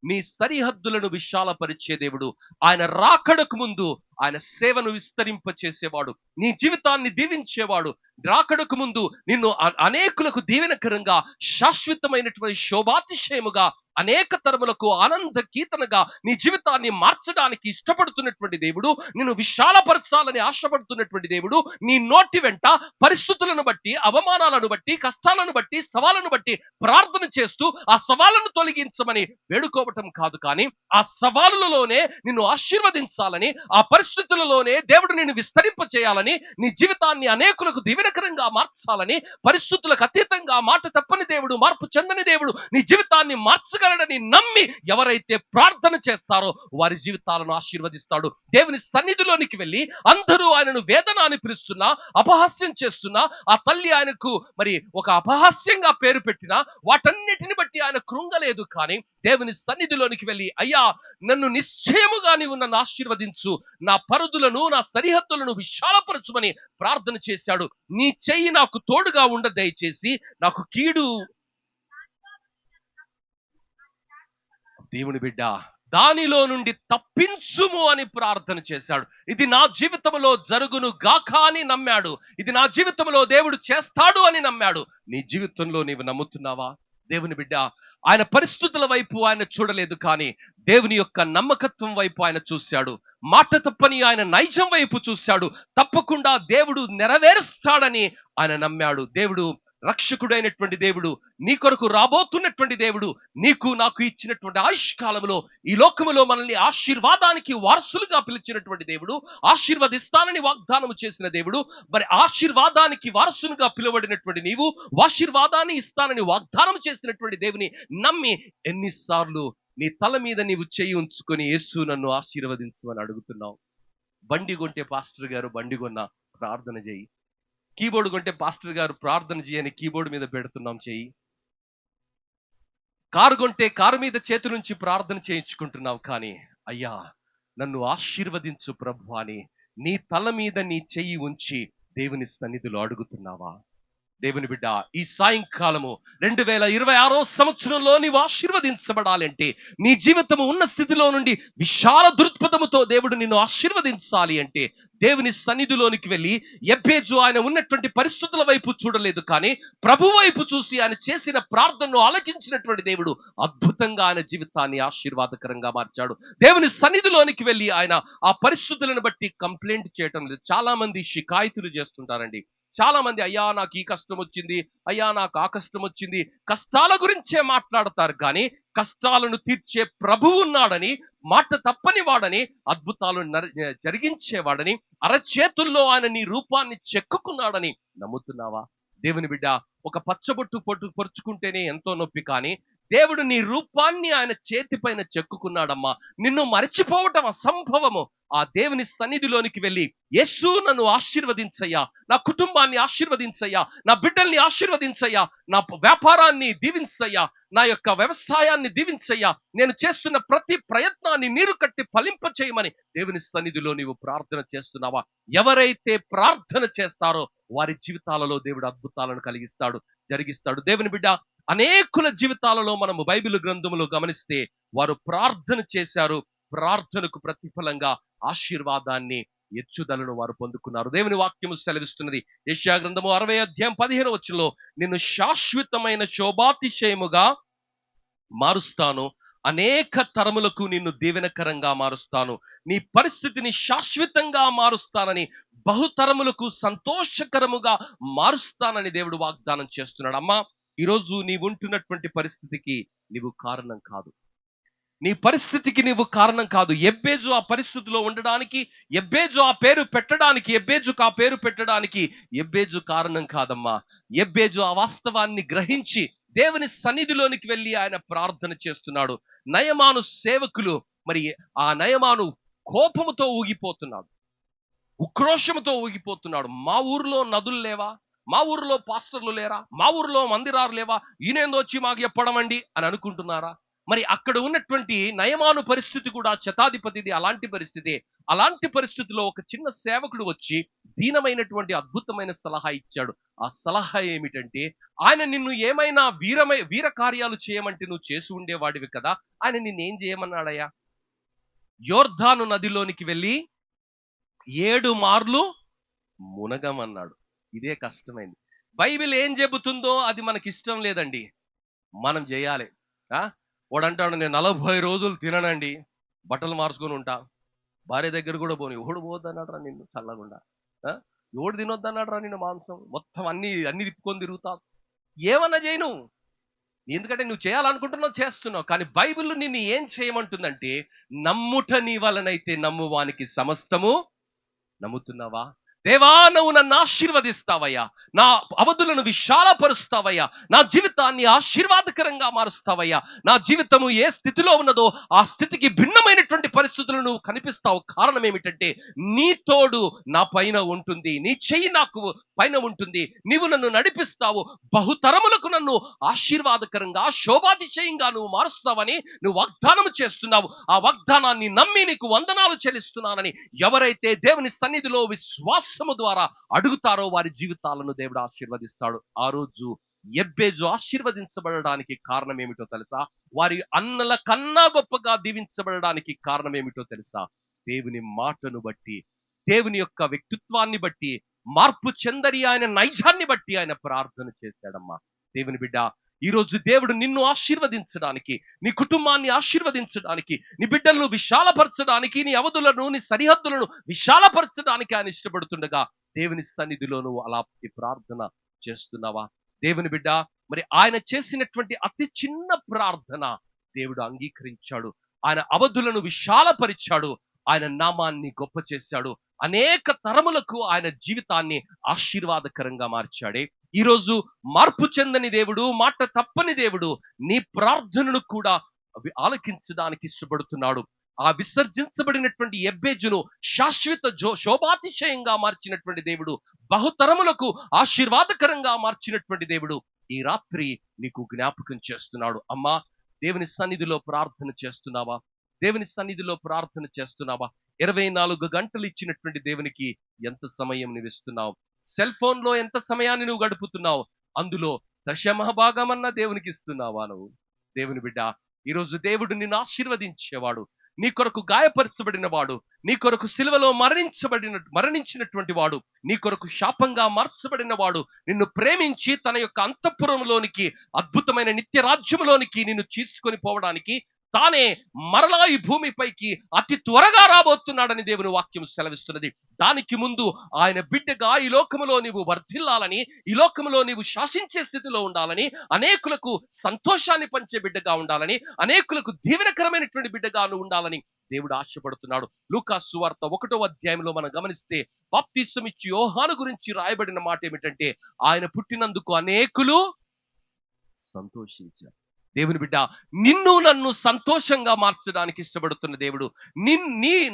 నీ సరిహద్దులను విశాలపరిచే దేవుడు. ఆయన రాకడకు ముందు ఆయన సేవను విస్తరింప చేసేవాడు, నీ జీవితాన్ని దీవించేవాడు. రాకడకు ముందు నిన్ను అనేకులకు దీవెనకరంగా, శాశ్వతమైనటువంటి శోభాతిశయముగా, అనేక తరములకు ఆనంద కీర్తనగా నీ జీవితాన్ని మార్చడానికి ఇష్టపడుతున్నటువంటి దేవుడు, నిన్ను విశాలపరచాలని ఆశపడుతున్నటువంటి దేవుడు. నీ నోటి వెంట పరిస్థితులను బట్టి, అవమానాలను బట్టి, కష్టాలను బట్టి, సవాళ్ళను బట్టి ప్రార్థన చేస్తూ ఆ సవాళ్ళను తొలగించమని వేడుకోవటం కాదు, కానీ ఆ సవాళ్ళలోనే నిన్ను ఆశీర్వదించాలని, ఆ పరిస్థితులలోనే దేవుడు నిన్ను విస్తరింప చేయాలని, నీ జీవితాన్ని అనేకులకు దీవెనకరంగా మార్చాలని, పరిస్థితులకు అతీతంగా మాట తప్పని దేవుడు, మార్పు చెందని దేవుడు నీ జీవితాన్ని మార్చగలడని నమ్మి ఎవరైతే ప్రార్థన చేస్తారో వారి జీవితాలను ఆశీర్వదిస్తాడు. దేవుని సన్నిధిలోనికి వెళ్ళి అందరూ ఆయనను వేదన అని పిలుస్తున్నా, అపహాస్యం చేస్తున్నా, ఆ తల్లి ఆయనకు మరి ఒక అపహాస్యంగా పేరు పెట్టినా వాటన్నిటిని బట్టి ఆయన కృంగలేదు. కానీ దేవుని సన్నిధిలోనికి వెళ్ళి, అయ్యా నన్ను నిశ్చయముగా నీవు నన్ను ఆశీర్వదించు, నా పరిధులను, నా సరిహద్దులను విశాలపరచుమని ప్రార్థన చేశాడు. నీ చెయ్యి నాకు తోడుగా ఉండ దయచేసి, నాకు కీడు. దేవుని బిడ్డ దానిలో నుండి తప్పించుము అని ప్రార్థన చేశాడు. ఇది నా జీవితంలో జరుగును గాక అని నమ్మాడు. ఇది నా జీవితంలో దేవుడు చేస్తాడు అని నమ్మాడు. నీ జీవితంలో నీవు నమ్ముతున్నావా దేవుని బిడ్డ? ఆయన పరిస్థితుల వైపు ఆయన చూడలేదు, కానీ దేవుని యొక్క నమ్మకత్వం వైపు ఆయన చూశాడు. మాట తప్పని ఆయన నైజం వైపు చూశాడు. తప్పకుండా దేవుడు నెరవేరుస్తాడని ఆయన నమ్మాడు. దేవుడు రక్షకుడైనటువంటి దేవుడు, నీ కొరకు రాబోతున్నటువంటి దేవుడు, నీకు నాకు ఇచ్చినటువంటి ఆయుష్కాలంలో ఈ లోకములో మనల్ని ఆశీర్వాదానికి వారసులుగా పిలిచినటువంటి దేవుడు, ఆశీర్వదిస్తానని వాగ్దానం చేసిన దేవుడు. మరి ఆశీర్వాదానికి వారసులుగా పిలువడినటువంటి నీవు, ఆశీర్వాదాన్ని ఇస్తానని వాగ్దానం చేసినటువంటి దేవుని నమ్మి ఎన్నిసార్లు నీ తల మీద నీవు చేయి ఉంచుకొని యేసు నన్ను ఆశీర్వదించమని అడుగుతున్నావు? బండి కొంటే పాస్టర్ గారు బండి కొన్నా ప్రార్థన చేయి. కీబోర్డు కొంటే పాస్టర్ గారు ప్రార్థన చేయని కీబోర్డు మీద పెడుతున్నాం చేయి. కారు కొంటే కారు మీద చేతి నుంచి ప్రార్థన చేయించుకుంటున్నావు, కానీ అయ్యా నన్ను ఆశీర్వదించు ప్రభు అని నీ తల మీద నీ చెయ్యి ఉంచి దేవుని సన్నిధిలో అడుగుతున్నావా? దేవుని బిడ్డ ఈ సాయంకాలము 2026 సంవత్సరంలో నీవు ఆశీర్వదించబడాలంటే, నీ జీవితము ఉన్న స్థితిలో నుండి విశాల దృక్పథముతో దేవుడు నిన్ను ఆశీర్వదించాలి అంటే, దేవుని సన్నిధిలోనికి వెళ్ళి, ఎబ్బేజు ఆయన ఉన్నటువంటి పరిస్థితుల వైపు చూడలేదు, కానీ ప్రభు వైపు చూసి ఆయన చేసిన ప్రార్థనను ఆలకించినటువంటి దేవుడు అద్భుతంగా ఆయన జీవితాన్ని ఆశీర్వాదకరంగా మార్చాడు. దేవుని సన్నిధిలోనికి వెళ్ళి ఆయన ఆ పరిస్థితులను బట్టి కంప్లైంట్ చేయటం లేదు. చాలా మంది షికాయితులు చేస్తుంటారండి. చాలా మంది, అయ్యా నాకు ఈ కష్టం వచ్చింది, అయ్యా నాకు ఆ కష్టం వచ్చింది, కష్టాల గురించే మాట్లాడతారు, కానీ కష్టాలను తీర్చే ప్రభువు ఉన్నాడని, మాట తప్పని వాడని, అద్భుతాలు జరిగించేవాడని, అరచేతుల్లో ఆయన నీ రూపాన్ని చెక్కుకున్నాడని నమ్ముతున్నావా దేవుని బిడ్డ? ఒక పచ్చబొట్టు పొరుచుకుంటేనే ఎంతో నొప్పి, కానీ దేవుడు నీ రూపాన్ని ఆయన చేతిపైన చెక్కుకున్నాడమ్మా. నిన్ను మరచిపోవటం అసంభవము. ఆ దేవుని సన్నిధిలోనికి వెళ్ళి, యేసు నన్ను ఆశీర్వదించయ్యా, నా కుటుంబాన్ని ఆశీర్వదించయ్యా, నా బిడ్డల్ని ఆశీర్వదించయ్యా, నా వ్యాపారాన్ని దీవించయ్యా, నా యొక్క వ్యవసాయాన్ని దీవించయ్యా, నేను చేస్తున్న ప్రతి ప్రయత్నాన్ని నీరు కట్టి ఫలింప చేయమని దేవుని సన్నిధిలో నీవు ప్రార్థన చేస్తున్నావా? ఎవరైతే ప్రార్థన చేస్తారో వారి జీవితాలలో దేవుడు అద్భుతాలను జరిగిస్తాడు. దేవుని బిడ్డ అనేకుల జీవితాలలో మనము బైబిల్ గ్రంథములో గమనిస్తే, వారు ప్రార్థన చేశారు, ప్రార్థనకు ప్రతిఫలంగా ఆశీర్వాదాన్ని, ఎచ్చుదలను వారు పొందుకున్నారు. దేవుని వాక్యము సెలవిస్తున్నది, యెషయా గ్రంథము 60:15 నిన్ను శాశ్వతమైన శోభాతిశయముగా మారుస్తాను, అనేక తరములకు నిన్ను దీవెనకరంగా మారుస్తాను, నీ పరిస్థితిని శాశ్వతంగా మారుస్తానని, బహుతరములకు సంతోషకరముగా మారుస్తానని దేవుడు వాగ్దానం చేస్తున్నాడు. అమ్మా, ఈరోజు నీవు ఉంటున్నటువంటి పరిస్థితికి నీవు కారణం కాదు. నీ పరిస్థితికి నీవు కారణం కాదు. ఎబ్బేజు ఆ పరిస్థితిలో ఉండడానికి, ఎబ్బేజు ఆ పేరు పెట్టడానికి, ఎబ్బేజుకు ఆ పేరు పెట్టడానికి ఎబ్బేజు కారణం కాదమ్మా. ఎబ్బేజు ఆ వాస్తవాన్ని గ్రహించి దేవుని సన్నిధిలోనికి వెళ్ళి ఆయన ప్రార్థన చేస్తున్నాడు. నయమాను సేవకులు, మరి ఆ నయమాను కోపముతో ఊగిపోతున్నాడు, ఉక్రోషముతో ఊగిపోతున్నాడు. మా ఊర్లో నదులు లేవా? మా ఊర్లో పాస్టర్లు లేరా? మా ఊర్లో మందిరాలు లేవా? ఈయనేందో వచ్చి మాకు చెప్పడం అండి అని అనుకుంటున్నారా? మరి అక్కడ ఉన్నటువంటి నయమాను పరిస్థితి కూడా శతాధిపతిది అలాంటి పరిస్థితి. అలాంటి పరిస్థితిలో ఒక చిన్న సేవకుడు వచ్చి దీనమైనటువంటి అద్భుతమైన సలహా ఇచ్చాడు. ఆ సలహా ఏమిటంటే, ఆయన నిన్ను ఏమైనా వీర కార్యాలు చేయమంటే నువ్వు చేసి ఉండేవాడివి కదా, ఆయన నిన్నేం చేయమన్నాడయ్యా? యోర్దాను నదిలోనికి వెళ్ళి 7 మార్లు మునగమన్నాడు. ఇదే కష్టమైంది. బైబిల్ ఏం చెబుతుందో అది మనకి ఇష్టం లేదండి, మనం చేయాలి. వాడంటాడు, నేను 40 రోజులు తిననండి, బట్టలు మార్చుకొని ఉంటా, భార్య దగ్గర కూడా పోని. ఎవడు పోద్దన్నాడు రా నిన్ను చల్లగుండా? ఎవడు తినొద్దన్నాడు రా నిన్ను మాంసం? మొత్తం అన్ని తిప్పుకొని తిరుగుతా, ఏమన్నా చేయను. ఎందుకంటే నువ్వు చేయాలనుకుంటున్నావు, చేస్తున్నావు. కానీ బైబిల్ నిన్ను ఏం చేయమంటుందంటే, నమ్ముట నీ వలనైతే నమ్మువానికి సమస్తము. నమ్ముతున్నావా? దేవా, నువ్వు నన్ను ఆశీర్వదిస్తావయ్యా, నా అవధులను విశాలపరుస్తావయ్యా, నా జీవితాన్ని ఆశీర్వాదకరంగా మారుస్తావయ్యా, నా జీవితము ఏ స్థితిలో ఉన్నదో ఆ స్థితికి భిన్నమైనటువంటి పరిస్థితులను నువ్వు కనిపిస్తావు. కారణం ఏమిటంటే, నీ తోడు నా పైన ఉంటుంది, నీ చెయ్యి నాకు పైన ఉంటుంది, నీవు నన్ను నడిపిస్తావు, బహుతరములకు నన్ను ఆశీర్వాదకరంగా శోభాతిశయంగా నువ్వు మారుస్తావని నువ్వు వాగ్దానం చేస్తున్నావు. ఆ వాగ్దానాన్ని నమ్మి నీకు వందనాలు చెల్లిస్తున్నానని ఎవరైతే దేవుని సన్నిధిలో విశ్వాసము ద్వారా అడుగుతారో వారి జీవితాలను దేవుడు ఆశీర్వదిస్తాడు. ఆ రోజు ఎబ్బేజు ఆశీర్వదించబడడానికి కారణం ఏమిటో తెలుసా? వారి అన్నల కన్నా గొప్పగా దీవించబడడానికి కారణం ఏమిటో తెలుసా? దేవుని మాటను బట్టి, దేవుని యొక్క వ్యక్తిత్వాన్ని బట్టి, మార్పు చెందరి ఆయన నైజాన్ని బట్టి ఆయన ప్రార్థన చేశాడమ్మా. దేవుని బిడ్డ, ఈరోజు దేవుడు నిన్ను ఆశీర్వదించడానికి, నీ కుటుంబాన్ని ఆశీర్వదించడానికి, నీ బిడ్డలను విశాలపరచడానికి, నీ అవధులను, నీ సరిహద్దులను విశాలపరచడానికి ఆయన ఇష్టపడుతుండగా దేవుని సన్నిధిలో నువ్వు అలాంటి ప్రార్థన చేస్తున్నావా? దేవుని బిడ్డ, మరి ఆయన చేసినటువంటి అతి చిన్న ప్రార్థన దేవుడు అంగీకరించాడు. ఆయన అవధులను విశాలపరిచాడు, ఆయన నామాన్ని గొప్ప చేశాడు, అనేక తరములకు ఆయన జీవితాన్ని ఆశీర్వాదకరంగా మార్చాడే. ఈరోజు మార్పు చెందని దేవుడు, మాట తప్పని దేవుడు నీ ప్రార్థనను కూడా ఆలకించడానికి ఇష్టపడుతున్నాడు. ఆ విసర్జించబడినటువంటి ఎబ్బేజును శాశ్వత శోభాతిశయంగా మార్చినటువంటి దేవుడు, బహుతరములకు ఆశీర్వాదకరంగా మార్చినటువంటి దేవుడు ఈ రాత్రి నీకు జ్ఞాపకం చేస్తున్నాడు. అమ్మా, దేవుని సన్నిధిలో ప్రార్థన చేస్తున్నావా? దేవుని సన్నిధిలో ప్రార్థన చేస్తున్నావా? 24 గంటలు ఇచ్చినటువంటి దేవునికి ఎంత సమయం నువ్వు ఇస్తున్నావు? సెల్ ఫోన్ లో ఎంత సమయాన్ని నువ్వు గడుపుతున్నావు? అందులో దశమభాగమన్నా దేవునికి ఇస్తున్నావా నువ్వు? దేవుని బిడ్డ, ఈరోజు దేవుడు నిన్ను ఆశీర్వదించేవాడు, నీ కొరకు గాయపరచబడిన వాడు, నీ కొరకు సిలువలో మరణించినటువంటి వాడు, నీ కొరకు శాపంగా మార్చబడిన వాడు, నిన్ను ప్రేమించి తన యొక్క అంతఃపురంలోనికి, అద్భుతమైన నిత్య రాజ్యంలోనికి నిన్ను తీసుకొని పోవడానికి తానే మరలా ఈ భూమిపైకి అతి త్వరగా రాబోతున్నాడని దేవుని వాక్యం సెలవిస్తున్నది. దానికి ముందు ఆయన బిడ్డగా ఈ లోకములో నీవు వర్ధిల్లాలని, ఈ లోకములో నీవు శాసించే స్థితిలో ఉండాలని, అనేకులకు సంతోషాన్ని పంచే బిడ్డగా ఉండాలని, అనేకులకు దీవెనకరమైనటువంటి బిడ్డగా నువ్వు ఉండాలని దేవుడు ఆశపడుతున్నాడు. లూకా సువార్త 1వ అధ్యాయంలో మనం గమనిస్తే, బాప్తిసం ఇచ్చి యోహాను గురించి రాయబడిన మాట ఏమిటంటే, ఆయన పుట్టినందుకు అనేకులు సంతోషించారు. దేవుని బిడ్డ, నిన్ను నన్ను సంతోషంగా మార్చడానికి ఇష్టపడుతున్న దేవుడు,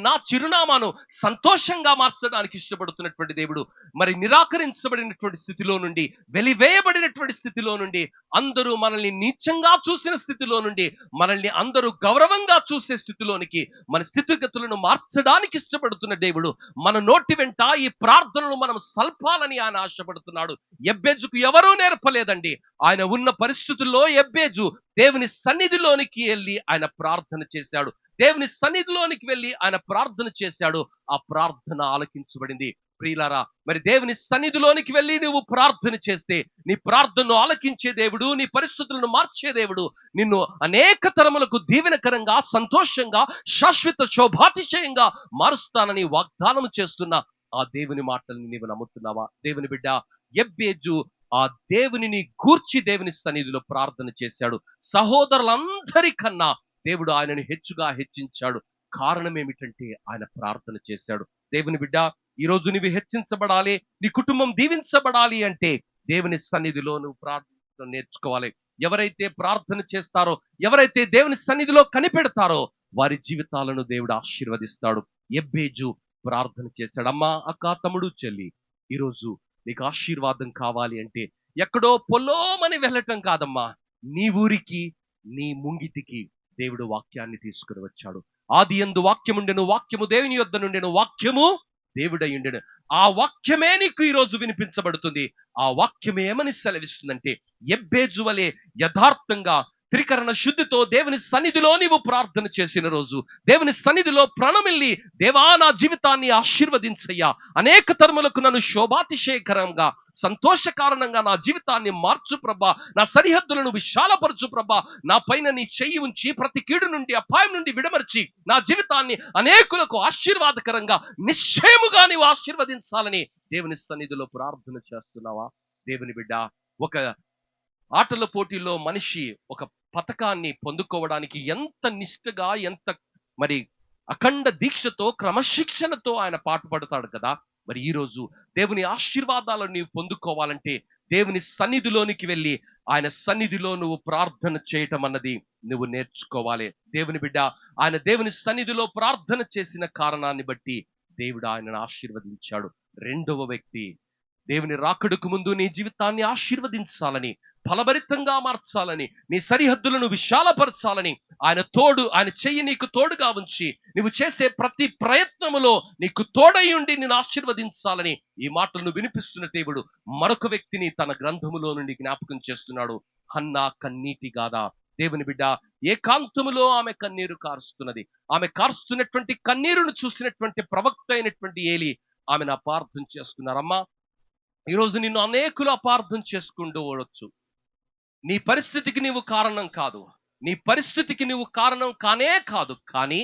నా చిరునామాను సంతోషంగా మార్చడానికి ఇష్టపడుతున్నటువంటి దేవుడు, మరి నిరాకరించబడినటువంటి స్థితిలో నుండి, వెలివేయబడినటువంటి స్థితిలో నుండి, అందరూ మనల్ని నీచంగా చూసిన స్థితిలో నుండి మనల్ని అందరూ గౌరవంగా చూసే స్థితిలోనికి మన స్థితిగతులను మార్చడానికి ఇష్టపడుతున్న దేవుడు, మన నోటి వెంట ఈ ప్రార్థనలు మనం సల్పాలని ఆయన ఆశపడుతున్నాడు. ఎబ్బేజుకు ఎవరూ నేర్పలేదండి. ఆయన ఉన్న పరిస్థితుల్లో ఎబ్బేజు దేవుని సన్నిధిలోనికి వెళ్ళి ఆయన ప్రార్థన చేశాడు. దేవుని సన్నిధిలోనికి వెళ్ళి ఆయన ప్రార్థన చేశాడు. ఆ ప్రార్థన ఆలకించబడింది. ప్రియులారా, మరి దేవుని సన్నిధిలోనికి వెళ్ళి నువ్వు ప్రార్థన చేస్తే నీ ప్రార్థనను ఆలకించే దేవుడు, నీ పరిస్థితులను మార్చే దేవుడు నిన్ను అనేక తరములకు దీవెనకరంగా, సంతోషంగా, శాశ్వత శోభాతిశయంగా మారుస్తానని వాగ్దానం చేస్తున్న ఆ దేవుని మాటల్ని నీవు నమ్ముతున్నావా? దేవుని బిడ్డ ఎబ్బేజు ఆ దేవునిని గూర్చి దేవుని సన్నిధిలో ప్రార్థన చేశాడు. సహోదరులందరికన్నా దేవుడు ఆయనను హెచ్చుగా హెచ్చించాడు. కారణం ఏమిటంటే ఆయన ప్రార్థన చేశాడు. దేవుని బిడ్డ, ఈరోజు నువ్వు హెచ్చించబడాలి, నీ కుటుంబం దీవించబడాలి అంటే దేవుని సన్నిధిలో నువ్వు ప్రార్థన నేర్చుకోవాలి. ఎవరైతే ప్రార్థన చేస్తారో, ఎవరైతే దేవుని సన్నిధిలో కనిపెడతారో వారి జీవితాలను దేవుడు ఆశీర్వదిస్తాడు. ఎబ్బేజు ప్రార్థన చేశాడు. అమ్మా, అక్క, తమ్ముడు, చెల్లి, ఈరోజు నీకు ఆశీర్వాదం కావాలి అంటే ఎక్కడో పొలోమని వెళ్ళటం కాదమ్మా, నీ ఊరికి, నీ ముంగిటికి దేవుడు వాక్యాన్ని తీసుకుని వచ్చాడు. ఆది యందు వాక్యముండెను, వాక్యము దేవుని యొద్ద నుండెను, వాక్యము దేవుడై ఉండెను. ఆ వాక్యమే నీకు ఈరోజు వినిపించబడుతుంది. ఆ వాక్యమే ఏమని సెలవిస్తుందంటే, ఎబ్బేజు వలె యథార్థంగా త్రికరణ శుద్ధితో దేవుని సన్నిధిలో నీవు ప్రార్థన చేసిన రోజు, దేవుని సన్నిధిలో ప్రణమిల్లి, దేవా నా జీవితాన్ని ఆశీర్వదించయ్యా, అనేక తరములకు నన్ను శోభాతిశయకరంగా, సంతోషకారణంగా నా జీవితాన్ని మార్చు ప్రభా, నా సరిహద్దులను విశాలపరచు ప్రభా, నా పైన నీ చెయ్యి ఉంచి ప్రతి కీడు నుండి, అపాయం నుండి విడమర్చి నా జీవితాన్ని అనేకులకు ఆశీర్వాదకరంగా, నిశ్చయముగా నీవు ఆశీర్వదించాలని దేవుని సన్నిధిలో ప్రార్థన చేస్తున్నావా? దేవుని బిడ్డ, ఒక ఆటల పోటీలో మనిషి ఒక పతకాన్ని పొందుకోవడానికి ఎంత నిష్ఠగా, ఎంత మరి అఖండ దీక్షతో, క్రమశిక్షణతో ఆయన పాటుపడతాడు కదా. మరి ఈరోజు దేవుని ఆశీర్వాదాలను నీవు పొందుకోవాలంటే దేవుని సన్నిధిలోనికి వెళ్ళి ఆయన సన్నిధిలో నువ్వు ప్రార్థన చేయటం అన్నది నువ్వు నేర్చుకోవాలి. దేవుని బిడ్డ, ఆయన దేవుని సన్నిధిలో ప్రార్థన చేసిన కారణాన్ని బట్టి దేవుడు ఆయనను ఆశీర్వదించాడు. రెండవ వ్యక్తి, దేవుని రాకడకు ముందు నీ జీవితాన్ని ఆశీర్వదించాలని, ఫలభరితంగా మార్చాలని, నీ సరిహద్దులను విశాలపరచాలని ఆయన చెయ్యి నీకు తోడుగా ఉంచి నువ్వు చేసే ప్రతి ప్రయత్నములో నీకు తోడయుండి నిన్ను ఆశీర్వదించాలని ఈ మాటలను వినిపిస్తున్న దేవుడు మరొక వ్యక్తిని తన గ్రంథములో నుండి జ్ఞాపకం చేస్తున్నాడు. హన్నా కన్నీటి గాథ. దేవుని బిడ్డ, ఏకాంతములో ఆమె కన్నీరు కారుస్తున్నది. ఆమె కారుస్తున్నటువంటి కన్నీరును చూసినటువంటి ప్రవక్త అయినటువంటి ఏలి ఆమెను అపార్థం చేసుకున్నారమ్మా. ఈరోజు నిన్ను అనేకులు అపార్థం చేసుకుంటూ ఉండొచ్చు. నీ పరిస్థితికి నీవు కారణం కాదు, నీ పరిస్థితికి నువ్వు కారణం కానే కాదు, కానీ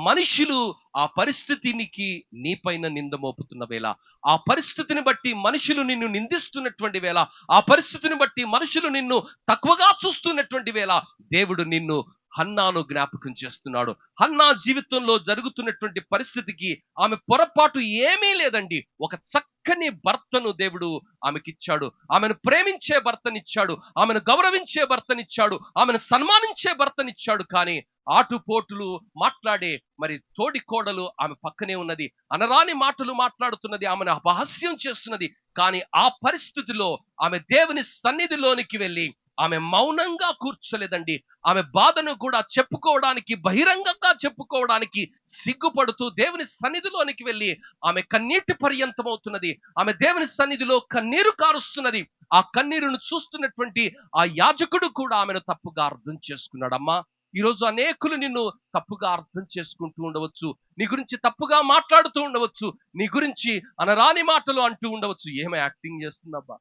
మనుషులు ఆ పరిస్థితికి నీపైన నింద మోపుతున్న వేళ, ఆ పరిస్థితిని బట్టి మనుషులు నిన్ను నిందిస్తున్నటువంటి వేళ, ఆ పరిస్థితిని బట్టి మనుషులు నిన్ను తక్కువగా చూస్తున్నటువంటి వేళ దేవుడు నిన్ను, హన్నాను జ్ఞాపకం చేస్తున్నాడు. హన్నా జీవితంలో జరుగుతున్నటువంటి పరిస్థితికి ఆమె పొరపాటు ఏమీ లేదండి. ఒక చక్కని భర్తను దేవుడు ఆమెకిచ్చాడు. ఆమెను ప్రేమించే భర్తనిచ్చాడు, ఆమెను గౌరవించే భర్తనిచ్చాడు, ఆమెను సన్మానించే భర్తనిచ్చాడు. కానీ ఆటుపోటులు మాట్లాడే మరి తోడి కోడలు ఆమె పక్కనే ఉన్నది, అనరాని మాటలు మాట్లాడుతున్నది, ఆమెను అపహాస్యం చేస్తున్నది. కానీ ఆ పరిస్థితిలో ఆమె దేవుని సన్నిధిలోనికి వెళ్ళి ఆమె మౌనంగా కూర్చోలేదండి. ఆమె బాధను కూడా చెప్పుకోవడానికి, బహిరంగంగా చెప్పుకోవడానికి సిగ్గుపడుతూ దేవుని సన్నిధిలోనికి వెళ్ళి ఆమె కన్నీటి పర్యంతమవుతున్నది. ఆమె దేవుని సన్నిధిలో కన్నీరు కారుస్తున్నది. ఆ కన్నీరును చూస్తున్నటువంటి ఆ యాజకుడు కూడా ఆమెను తప్పుగా అర్థం చేసుకున్నాడమ్మా. ఈరోజు అనేకులు నిన్ను తప్పుగా అర్థం చేసుకుంటూ ఉండవచ్చు, నీ గురించి తప్పుగా మాట్లాడుతూ ఉండవచ్చు, నీ గురించి అనరాని మాటలు అంటూ ఉండవచ్చు. ఏమో యాక్టింగ్ చేస్తుందబ్బా,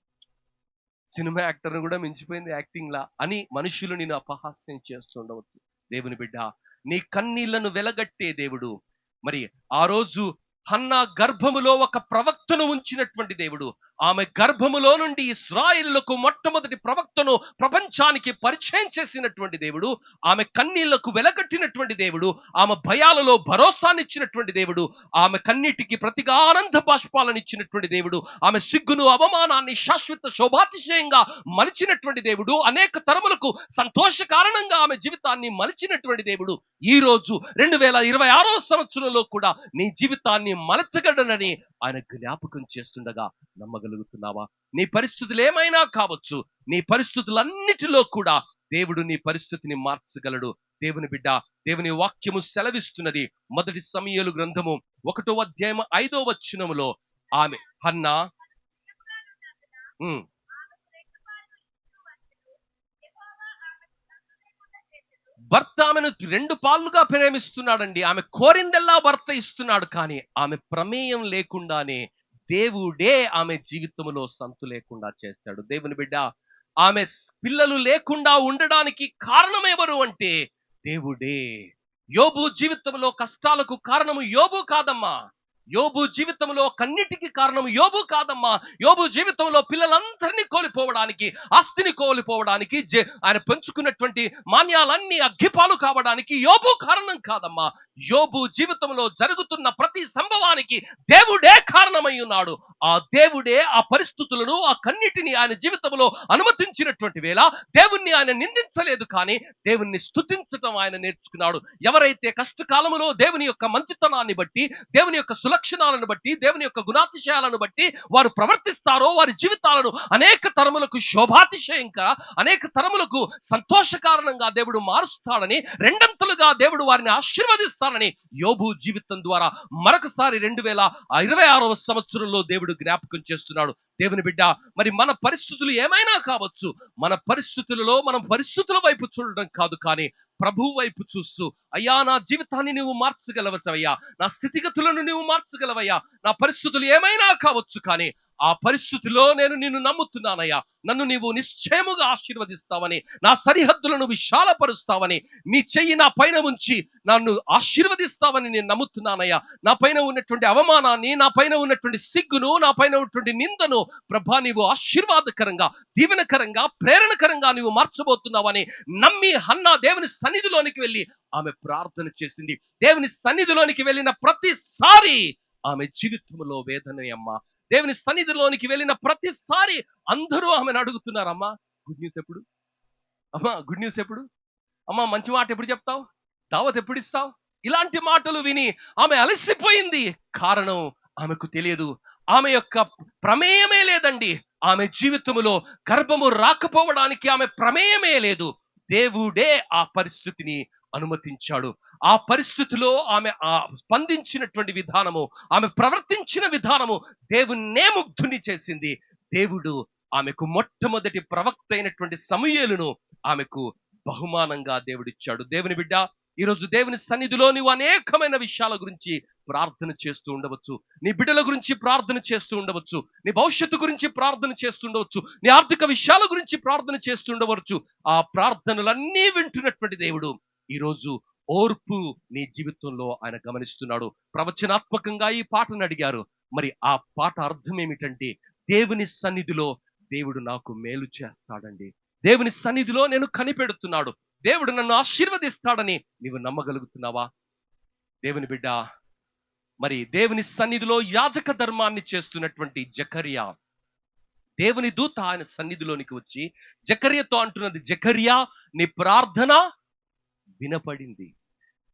సినిమా యాక్టర్ను కూడా మించిపోయింది యాక్టింగ్ లా అని మనుషులు నిన్ను అపహాస్యం చేస్తుండవచ్చు. దేవుని బిడ్డ, నీ కన్నీళ్లను వెలగట్టే దేవుడు. మరి ఆ రోజు హన్నా గర్భములో ఒక ప్రవక్తను ఉంచినటువంటి దేవుడు, ఆమె గర్భములో నుండి ఇశ్రాయేలులకు మొట్టమొదటి ప్రవక్తను ప్రపంచానికి పరిచయం చేసినటువంటి దేవుడు, ఆమె కన్నీళ్లకు వెలగట్టినటువంటి దేవుడు, ఆమె భయాలలో భరోసానిచ్చినటువంటి దేవుడు, ఆమె కన్నీటికి ప్రతిగా ఆనంద బాష్పాలను ఇచ్చినటువంటి దేవుడు, ఆమె సిగ్గును అవమానాన్ని శాశ్వత శోభాతిశయంగా మలిచినటువంటి దేవుడు, అనేక తరములకు సంతోష కారణంగా ఆమె జీవితాన్ని మలిచినటువంటి దేవుడు ఈ రోజు 2026వ సంవత్సరంలో కూడా నీ జీవితాన్ని మలచగలనని ఆయన జ్ఞాపకం చేస్తుండగా నమ్మగలుగుతున్నావా? నీ పరిస్థితులు ఏమైనా కావచ్చు, నీ పరిస్థితులన్నిటిలో కూడా దేవుడు నీ పరిస్థితిని మార్చగలడు. దేవుని బిడ్డ, దేవుని వాక్యము సెలవిస్తున్నది. మొదటి సమూయేలు గ్రంథము 1వ అధ్యాయం 5వ వచనములో ఆమె హన్నా భర్త ఆమెను 2 పాలుగా ప్రేమిస్తున్నాడండి. ఆమె కోరిందెల్లా భర్త ఇస్తున్నాడు. కానీ ఆమె ప్రమేయం లేకుండానే దేవుడే ఆమె జీవితంలో సంతు లేకుండా చేస్తాడు. దేవుని బిడ్డ, ఆమె పిల్లలు లేకుండా ఉండడానికి కారణం ఎవరు అంటే దేవుడే. యోబు జీవితంలో కష్టాలకు కారణము యోబు కాదమ్మా. యోబు జీవితంలో కన్నిటికి కారణం యోబు కాదమ్మా. యోబు జీవితంలో పిల్లలందరినీ కోల్పోవడానికి, ఆస్తిని కోల్పోవడానికి, ఆయన పెంచుకున్నటువంటి మాన్యాలన్నీ అగ్గిపాలు కావడానికి యోబు కారణం కాదమ్మా. యోబు జీవితంలో జరుగుతున్న ప్రతి సంభవానికి దేవుడే కారణమై ఉన్నాడు. ఆ దేవుడే ఆ పరిస్థితులను, ఆ కన్నిటిని ఆయన జీవితంలో అనుమతించినటువంటి వేళ దేవుణ్ణి ఆయన నిందించలేదు, కానీ దేవుణ్ణి స్తుతించటం ఆయన నేర్చుకున్నాడు. ఎవరైతే కష్టకాలములో దేవుని యొక్క మంచితనాన్ని బట్టి, దేవుని యొక్క సులక్షణాలను బట్టి, దేవుని యొక్క గుణాతిశయాలను బట్టి వారు ప్రవర్తిస్తారో వారి జీవితాలను అనేక తరములకు శోభాతిశయంగా, అనేక తరములకు సంతోషకారణంగా దేవుడు మారుస్తాడని, రెండంతలుగా దేవుడు వారిని ఆశీర్వదిస్తాడని యోబు జీవితం ద్వారా మరొకసారి 2026వ సంవత్సరంలో దేవుడు జ్ఞాపకం చేస్తున్నాడు. దేవుని బిడ్డ, మరి మన పరిస్థితులు ఏమైనా కావచ్చు, మన పరిస్థితులలో మనం పరిస్థితుల వైపు చూడడం కాదు, కానీ ప్రభు వైపు చూస్తూ, అయ్యా నా జీవితాన్ని నువ్వు మార్చగలవచ్చవయ్యా, నా స్థితిగతులను నువ్వు మార్చగలవయ్యా, నా పరిస్థితులు ఏమైనా కావచ్చు, కానీ ఆ పరిస్థితిలో నేను నిన్ను నమ్ముతున్నానయ్యా, నన్ను నీవు నిశ్చయముగా ఆశీర్వదిస్తావని, నా సరిహద్దులను విశాలపరుస్తావని, నీ చెయ్యి నా పైన ఉంచి నన్ను ఆశీర్వదిస్తావని నేను నమ్ముతున్నానయ్యా. నా పైన ఉన్నటువంటి అవమానాన్ని, నా పైన ఉన్నటువంటి సిగ్గును, నా పైన ఉన్నటువంటి నిందను ప్రభా నీవు ఆశీర్వాదకరంగా, దీవెనకరంగా, ప్రేరణకరంగా నీవు మార్చబోతున్నావని నమ్మి హన్నా దేవుని సన్నిధిలోనికి వెళ్ళి ఆమె ప్రార్థన చేసింది. దేవుని సన్నిధిలోనికి వెళ్ళిన ప్రతిసారి ఆమె జీవితంలో వేదనే అమ్మా. దేవుని సన్నిధిలోనికి వెళ్ళిన ప్రతిసారి అందరూ ఆమెను అడుగుతున్నారమ్మా, గుడ్ న్యూస్ ఎప్పుడు అమ్మా, గుడ్ న్యూస్ ఎప్పుడు అమ్మా, మంచి మాట ఎప్పుడు చెప్తావు, దావత్ ఎప్పుడు ఇస్తావు? ఇలాంటి మాటలు విని ఆమె అలసిపోయింది. కారణం ఆమెకు తెలియదు. ఆమె యొక్క ప్రమేయమే లేదండి. ఆమె జీవితంలో గర్భము రాకపోవడానికి ఆమె ప్రమేయమే లేదు. దేవుడే ఆ పరిస్థితిని అనుమతించాడు. ఆ పరిస్థితిలో ఆమె స్పందించినటువంటి విధానము, ఆమె ప్రవర్తించిన విధానము దేవుణ్ణే ముగ్ధుని చేసింది. దేవుడు ఆమెకు మొట్టమొదటి ప్రవక్త అయినటువంటి సమూయేలును ఆమెకు బహుమానంగా దేవుడిచ్చాడు. దేవుని బిడ్డ, ఈరోజు దేవుని సన్నిధిలో నీవు అనేకమైన విషయాల గురించి ప్రార్థన చేస్తూ ఉండవచ్చు. నీ బిడ్డల గురించి ప్రార్థన చేస్తూ ఉండవచ్చు, నీ భవిష్యత్తు గురించి ప్రార్థన చేస్తుండవచ్చు, నీ ఆర్థిక విషయాల గురించి ప్రార్థన చేస్తుండవచ్చు. ఆ ప్రార్థనలన్నీ వింటున్నటువంటి దేవుడు ఈరోజు ఓర్పు నీ జీవితంలో ఆయన గమనిస్తున్నాడు. ప్రవచనాత్మకంగా ఈ పాటను అడిగారు. మరి ఆ పాట అర్థం ఏమిటంటే, దేవుని సన్నిధిలో దేవుడు నాకు మేలు చేస్తాడండి, దేవుని సన్నిధిలో నేను కనిపెడుతున్నాడు, దేవుడు నన్ను ఆశీర్వదిస్తాడని నీవు నమ్మగలుగుతున్నావా? దేవుని బిడ్డ, మరి దేవుని సన్నిధిలో యాజక ధర్మాన్ని చేస్తున్నటువంటి జకర్యా, దేవుని దూత ఆయన సన్నిధిలోనికి వచ్చి జకర్యాతో అంటున్నది, జకర్యా నీ ప్రార్థన వినపడింది.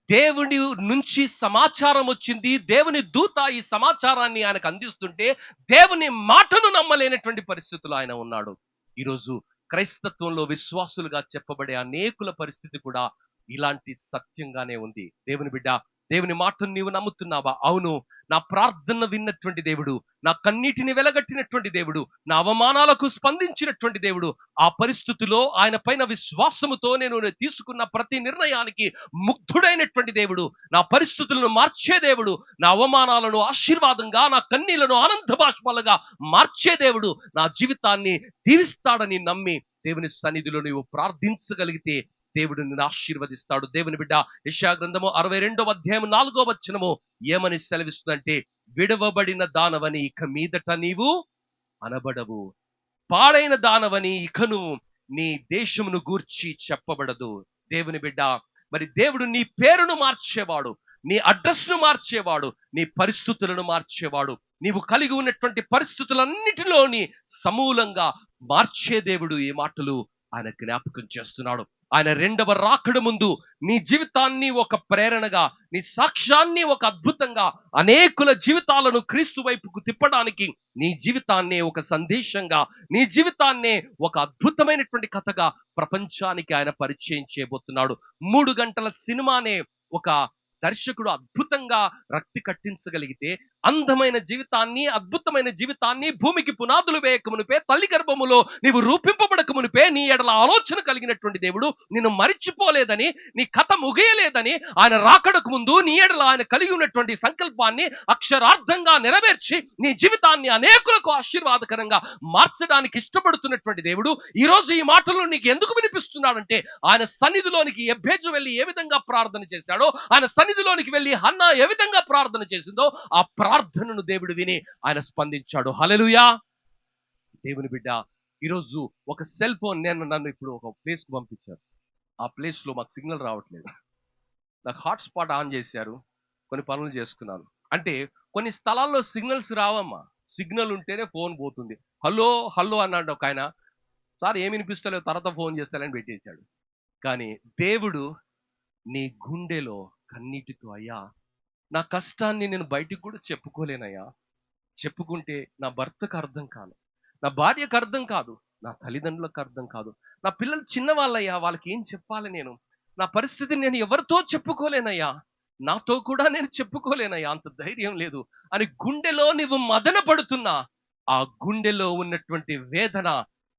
దేవుని నుంచి సమాచారం వచ్చింది. దేవుని దూత ఈ సమాచారాన్ని ఆయనకు అందిస్తుంటే దేవుని మాటను నమ్మలేనటువంటి పరిస్థితులు ఆయన ఉన్నాడు. ఈరోజు క్రైస్తత్వంలో విశ్వాసులుగా చెప్పబడే అనేకుల పరిస్థితి కూడా ఇలాంటి సత్యంగానే ఉంది. దేవుని బిడ్డ, దేవుని మాటను నీవు నమ్ముతున్నావా? అవును, నా ప్రార్థన విన్నటువంటి దేవుడు, నా కన్నీటిని వెలగట్టినటువంటి దేవుడు, నా అవమానాలకు స్పందించినటువంటి దేవుడు, ఆ పరిస్థితిలో ఆయన పైన విశ్వాసముతో నేను తీసుకున్న ప్రతి నిర్ణయానికి ముగ్ధుడైనటువంటి దేవుడు, నా పరిస్థితులను మార్చే దేవుడు, నా అవమానాలను ఆశీర్వాదంగా, నా కన్నీళ్లను ఆనంద బాష్పాలుగా మార్చే దేవుడు నా జీవితాన్ని దీవిస్తాడని నమ్మి దేవుని సన్నిధిలో నీవు ప్రార్థించగలిగితే దేవుడు నిన్ను ఆశీర్వదిస్తాడు. దేవుని బిడ్డ, యెషయా గ్రంథము 62వ అధ్యాయం 4వ వచనము ఏమని సెలవిస్తుందంటే, విడవబడిన దానవని ఇక మీదట నీవు అనబడవు, పాడైన దానవని ఇకను నీ దేశమును గూర్చి చెప్పబడదు. దేవుని బిడ్డ, మరి దేవుడు నీ పేరును మార్చేవాడు, నీ అడ్రస్ను మార్చేవాడు, నీ పరిస్థితులను మార్చేవాడు, నీవు కలిగి ఉన్నటువంటి పరిస్థితులన్నిటిలోని సమూలంగా మార్చే దేవుడు. ఈ మాటలు ఆయన జ్ఞాపకం చేస్తున్నాడు. ఆయన రెండవ రాకడ ముందు నీ జీవితాన్ని ఒక ప్రేరణగా, నీ సాక్ష్యాన్ని ఒక అద్భుతంగా, అనేకుల జీవితాలను క్రీస్తు వైపుకు తిప్పడానికి, నీ జీవితాన్నే ఒక సందేశంగా, నీ జీవితాన్నే ఒక అద్భుతమైనటువంటి కథగా ప్రపంచానికి ఆయన పరిచయం చేయబోతున్నాడు. 3 గంటల సినిమానే ఒక దర్శకుడు అద్భుతంగా రక్తి కట్టించగలిగితే, అందమైన జీవితాన్ని, అద్భుతమైన జీవితాన్ని, భూమికి పునాదులు వేయక మునిపే, తల్లి గర్భములో నీవు రూపింపబడక మునిపే నీ ఎడల ఆలోచన కలిగినటువంటి దేవుడు, నిన్ను మరిచిపోలేదని, నీ కథ ముగియలేదని, ఆయన రాకడకు ముందు నీ ఎడల ఆయన కలిగి ఉన్నటువంటి సంకల్పాన్ని అక్షరార్థంగా నెరవేర్చి నీ జీవితాన్ని అనేకులకు ఆశీర్వాదకరంగా మార్చడానికి ఇష్టపడుతున్నటువంటి దేవుడు ఈ రోజు ఈ మాటలు నీకు ఎందుకు వినిపిస్తున్నాడంటే, ఆయన సన్నిధిలోనికి ఎబ్బేజు వెళ్ళి ఏ విధంగా ప్రార్థన చేశాడో, ఆయన సన్నిధిలోనికి వెళ్ళి హన్నా ఏ విధంగా ప్రార్థన చేసిందో, ఆ ప్రార్థనను దేవుడు విని ఆయన స్పందించాడు. హల్లెలూయా. దేవుని బిడ్డ, ఈరోజు ఒక సెల్ ఫోన్, నన్ను ఇప్పుడు ఒక ప్లేస్కి పంపించారు. ఆ ప్లేస్లో మాకు సిగ్నల్ రావట్లేదు. నాకు హాట్స్పాట్ ఆన్ చేశారు, కొన్ని పనులు చేసుకున్నాను. అంటే కొన్ని స్థలాల్లో సిగ్నల్స్ రావమ్మా, సిగ్నల్ ఉంటేనే ఫోన్ పోతుంది. హలో హలో అన్నాడు ఒక ఆయన. సార్ ఏమి వినిపిస్తలేదు, తర్వాత ఫోన్ చేస్తానని పెట్టేశాడు. కానీ దేవుడు నీ గుండెలో కన్నీటితో, అయ్యా నా కష్టాన్ని నేను బయటికి కూడా చెప్పుకోలేనయ్యా, చెప్పుకుంటే నా భర్తకు అర్థం కాదు, నా భార్యకు అర్థం కాదు, నా తల్లిదండ్రులకు అర్థం కాదు, నా పిల్లలు చిన్నవాళ్ళయ్యా, వాళ్ళకి ఏం చెప్పాలి, నేను నా పరిస్థితిని నేను ఎవరితో చెప్పుకోలేనయ్యా, నాతో కూడా నేను చెప్పుకోలేనయ్యా, అంత ధైర్యం లేదు అని గుండెలో నువ్వు మదన పడుతున్నా, ఆ గుండెలో ఉన్నటువంటి వేదన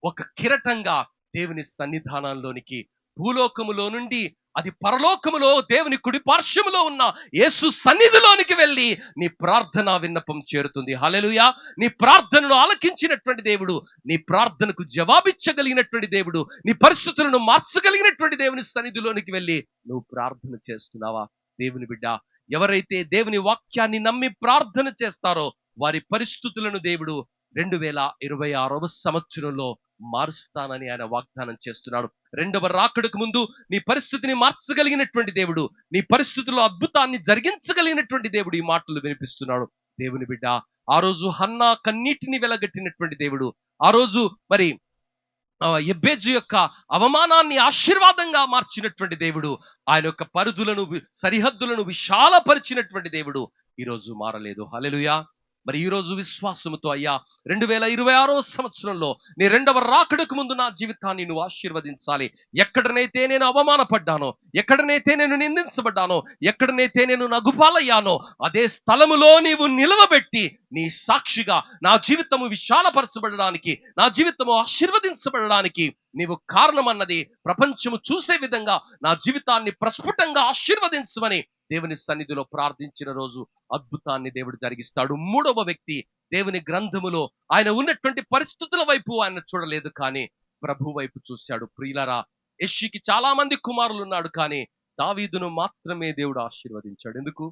ఒక కిరటంగా దేవుని సన్నిధానంలోనికి, భూలోకములో నుండి అది పరలోకములో దేవుని కుడి పార్శ్వములో ఉన్న యేసు సన్నిధిలోనికి వెళ్ళి నీ ప్రార్థన విన్నపం చేరుతుంది. హల్లెలూయా. నీ ప్రార్థనను ఆలకించినటువంటి దేవుడు, నీ ప్రార్థనకు జవాబిచ్చగలిగినటువంటి దేవుడు, నీ పరిస్థితులను మార్చగలిగినటువంటి దేవుని సన్నిధిలోనికి వెళ్ళి నువ్వు ప్రార్థన చేస్తున్నావా? దేవుని బిడ్డ, ఎవరైతే దేవుని వాక్యాన్ని నమ్మి ప్రార్థన చేస్తారో వారి పరిస్థితులను దేవుడు 2026వ సంవత్సరంలో మారుస్తానని ఆయన వాగ్దానం చేస్తున్నాడు. రెండవ రాకడకు ముందు నీ పరిస్థితిని మార్చగలిగినటువంటి దేవుడు, నీ పరిస్థితుల్లో అద్భుతాన్ని జరిగించగలిగినటువంటి దేవుడు ఈ మాటలు వినిపిస్తున్నాడు. దేవుని బిడ్డ, ఆ రోజు హన్నా కన్నీటిని వెలగట్టినటువంటి దేవుడు, ఆ రోజు మరి ఎబ్బేజు యొక్క అవమానాన్ని ఆశీర్వాదంగా మార్చినటువంటి దేవుడు, ఆయన యొక్క పరిధులను, సరిహద్దులను విశాలపరిచినటువంటి దేవుడు ఈరోజు మారలేదు. హల్లెలూయా. మరి ఈ రోజు విశ్వాసముతో, అయ్యా 2026వ సంవత్సరంలో నీ రెండవ రాకడకు ముందు నా జీవితాన్ని నువ్వు ఆశీర్వదించాలి. ఎక్కడనైతే నేను అవమానపడ్డానో, ఎక్కడనైతే నేను నిందించబడ్డానో, ఎక్కడనైతే నేను నగుపాలయ్యానో, అదే స్థలములో నీవు నిలవబెట్టి నీ సాక్షిగా నా జీవితము విశాలపరచబడడానికి, నా జీవితము ఆశీర్వదించబడడానికి నీవు కారణమన్నది ప్రపంచము చూసే విధంగా నా జీవితాన్ని ప్రస్ఫుటంగా ఆశీర్వదించమని దేవుని సన్నిధిలో ప్రార్థించిన రోజు అద్భుతాన్ని దేవుడు జరిగిస్తాడు. మూడవ వ్యక్తి, దేవుని గ్రంథములో ఆయన ఉన్నటువంటి పరిస్థితుల వైపు ఆయన చూడలేదు, కానీ ప్రభు వైపు చూశాడు. ప్రియులారా, యెష్షీకి చాలా మంది కుమారులు ఉన్నాడు, కానీ దావీదును మాత్రమే దేవుడు ఆశీర్వదించాడు. ఎందుకు?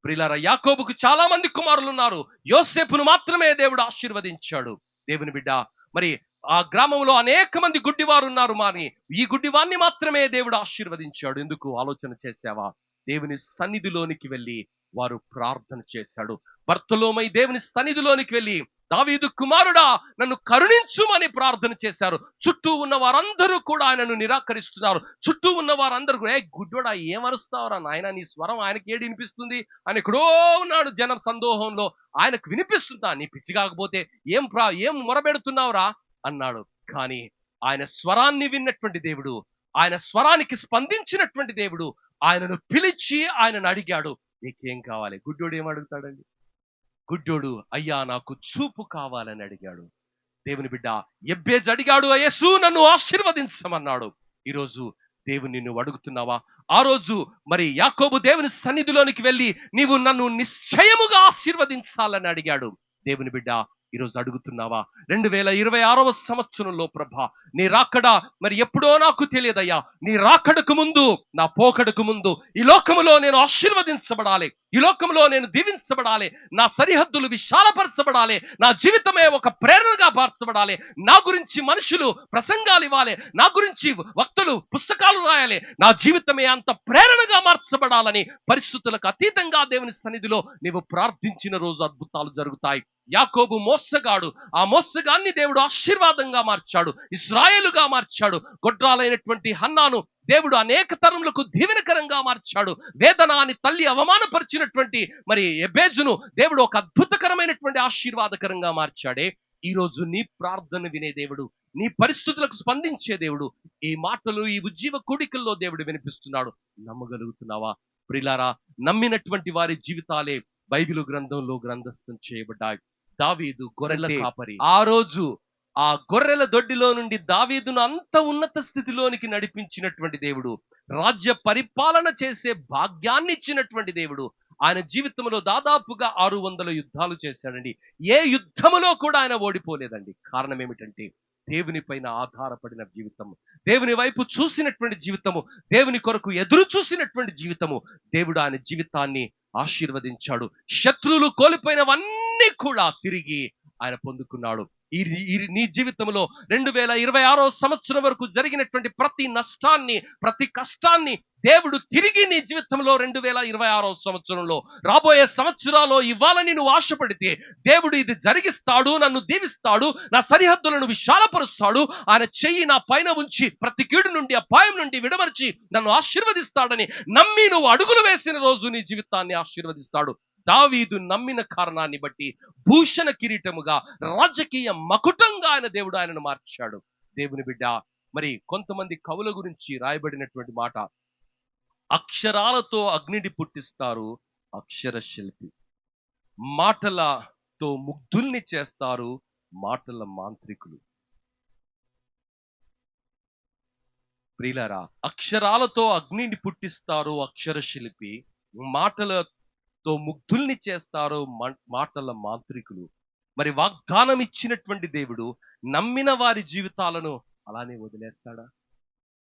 ప్రియులారా, యాకోబుకు చాలా మంది కుమారులు ఉన్నారు, యోసేపును మాత్రమే దేవుడు ఆశీర్వదించాడు. దేవుని బిడ్డ, మరి ఆ గ్రామంలో అనేక మంది గుడ్డివారు ఉన్నారు, మరి ఈ గుడ్డివాన్ని మాత్రమే దేవుడు ఆశీర్వదించాడు. ఎందుకు? ఆలోచన చేశావా? దేవుని సన్నిధిలోనికి వెళ్ళి వారు ప్రార్థన చేశాడు. బర్తలోమై దేవుని సన్నిధిలోనికి వెళ్ళి, దావీదు కుమారుడా నన్ను కరుణించుమని ప్రార్థన చేశారు. చుట్టూ ఉన్న వారందరూ కూడా ఆయనను నిరాకరిస్తున్నారు. చుట్టూ ఉన్న వారందరూ కూడా, గుడ్డోడా ఏమరుస్తావరా నాయన, నీ స్వరం ఆయనకి ఏడు వినిపిస్తుంది అని ఎక్కడో ఉన్నాడు జన సందోహంలో. ఆయనకు వినిపిస్తుందా? నీ పిచ్చి కాకపోతే ఏం మొరబెడుతున్నావురా అన్నాడు. కానీ ఆయన స్వరాన్ని విన్నటువంటి దేవుడు, ఆయన స్వరానికి స్పందించినటువంటి దేవుడు ఆయనను పిలిచి ఆయనను అడిగాడు, నీకేం కావాలి? గుడ్డోడు ఏం అడుగుతాడండి? గుడ్డోడు, అయ్యా నాకు చూపు కావాలని అడిగాడు. దేవుని బిడ్డ, ఎబ్బేజు అడిగాడు, యేసు నన్ను ఆశీర్వదించమన్నాడు. ఈరోజు దేవుని నువ్వు అడుగుతున్నావా? ఆ రోజు మరి యాకోబు దేవుని సన్నిధిలోనికి వెళ్ళి నీవు నన్ను నిశ్చయముగా ఆశీర్వదించాలని అడిగాడు. దేవుని బిడ్డ, ఈరోజు అడుగుతున్నావా? 2026వ సంవత్సరంలో, ప్రభా నీ రాకడ మరి ఎప్పుడో నాకు తెలియదయ్యా, నీ రాకడకు ముందు, నా పోకడకు ముందు ఈ లోకములో నేను ఆశీర్వదించబడాలి, ఈ లోకంలో నేను దీవించబడాలి, నా సరిహద్దులు విశాలపరచబడాలి, నా జీవితమే ఒక ప్రేరణగా మార్చబడాలి, నా గురించి మనుషులు ప్రసంగాలు ఇవ్వాలి, నా గురించి వక్తలు పుస్తకాలు రాయాలి, నా జీవితమే అంత ప్రేరణగా మార్చబడాలని పరిస్థితులకు అతీతంగా దేవుని సన్నిధిలో నీవు ప్రార్థించిన రోజు అద్భుతాలు జరుగుతాయి. యాకోబు మోసగాడు, ఆ మోసగాన్ని దేవుడు ఆశీర్వాదంగా మార్చాడు, ఇశ్రాయేలుగా మార్చాడు. గొడ్రాలైనటువంటి హన్నాను దేవుడు అనేక తరములకు దీవెనకరంగా మార్చాడు. వేదన అని తల్లి అవమానపరిచినటువంటి మరి ఎబ్బేజును దేవుడు ఒక అద్భుతకరమైనటువంటి ఆశీర్వాదకరంగా మార్చాడే. ఈ రోజు నీ ప్రార్థన వినే దేవుడు, నీ పరిస్థితులకు స్పందించే దేవుడు, ఈ మాటలు ఈ ఉజ్జీవ కూడికల్లో దేవుడు వినిపిస్తున్నాడు. నమ్మగలుగుతున్నావా? ప్రియులారా, నమ్మినటువంటి వారి జీవితాలే బైబిలు గ్రంథంలో గ్రంథస్థం చేయబడ్డాయి. దావీదు గొర్రెల అంటే కాపరి. ఆ రోజు ఆ గొర్రెల దొడ్డిలో నుండి దావీదును అంత ఉన్నత స్థితిలోనికి నడిపించినటువంటి దేవుడు, రాజ్య పరిపాలన చేసే భాగ్యాన్ని ఇచ్చినటువంటి దేవుడు, ఆయన జీవితంలో దాదాపుగా 600 యుద్ధాలు చేశాడండి. ఏ యుద్ధములో కూడా ఆయన ఓడిపోలేదండి. కారణం ఏమిటంటే దేవుని పైన ఆధారపడిన జీవితం, దేవుని వైపు చూసినటువంటి జీవితము, దేవుని కొరకు ఎదురు చూసినటువంటి జీవితము. దేవుడు ఆయన జీవితాన్ని ఆశీర్వదించాడు. శత్రువులు కోల్పోయినవన్నీ కూడా తిరిగి ఆయన పొందుకున్నాడు. నీ జీవితంలో 2026 సంవత్సరం వరకు జరిగినటువంటి ప్రతి నష్టాన్ని, ప్రతి కష్టాన్ని దేవుడు తిరిగి నీ జీవితంలో 2026 సంవత్సరంలో, రాబోయే సంవత్సరాల్లో ఇవ్వాలని నువ్వు ఆశపడితే దేవుడు ఇది జరిగిస్తాడు, నన్ను దీవిస్తాడు, నా సరిహద్దులను విశాలపరుస్తాడు, ఆయన చెయ్యి నా పైన ఉంచి ప్రతి కీడు నుండి, అపాయం నుండి విడమర్చి నన్ను ఆశీర్వదిస్తాడని నమ్మి నువ్వు అడుగులు వేసిన రోజు నీ జీవితాన్ని ఆశీర్వదిస్తాడు. దావీదు నమ్మిన కారణాన్ని బట్టి భూషణ కిరీటముగా, రాజకీయ మకుటంగా ఆయన దేవుడు ఆయనను మార్చాడు. దేవుని బిడ్డ, మరి కొంతమంది కవుల గురించి రాయబడినటువంటి మాట, అక్షరాలతో అగ్నిని పుట్టిస్తారు అక్షర శిల్పి, మాటలతో ముగ్ధుల్ని చేస్తారు మాటల మాంత్రికులు. ప్రియులారా, అక్షరాలతో అగ్నిని పుట్టిస్తారు అక్షర శిల్పి, మాటలతో ముగ్ధుల్ని చేస్తారు మాటల మాంత్రికులు. మరి వాగ్దానం ఇచ్చినటువంటి దేవుడు నమ్మిన వారి జీవితాలను అలానే వదిలేస్తాడా?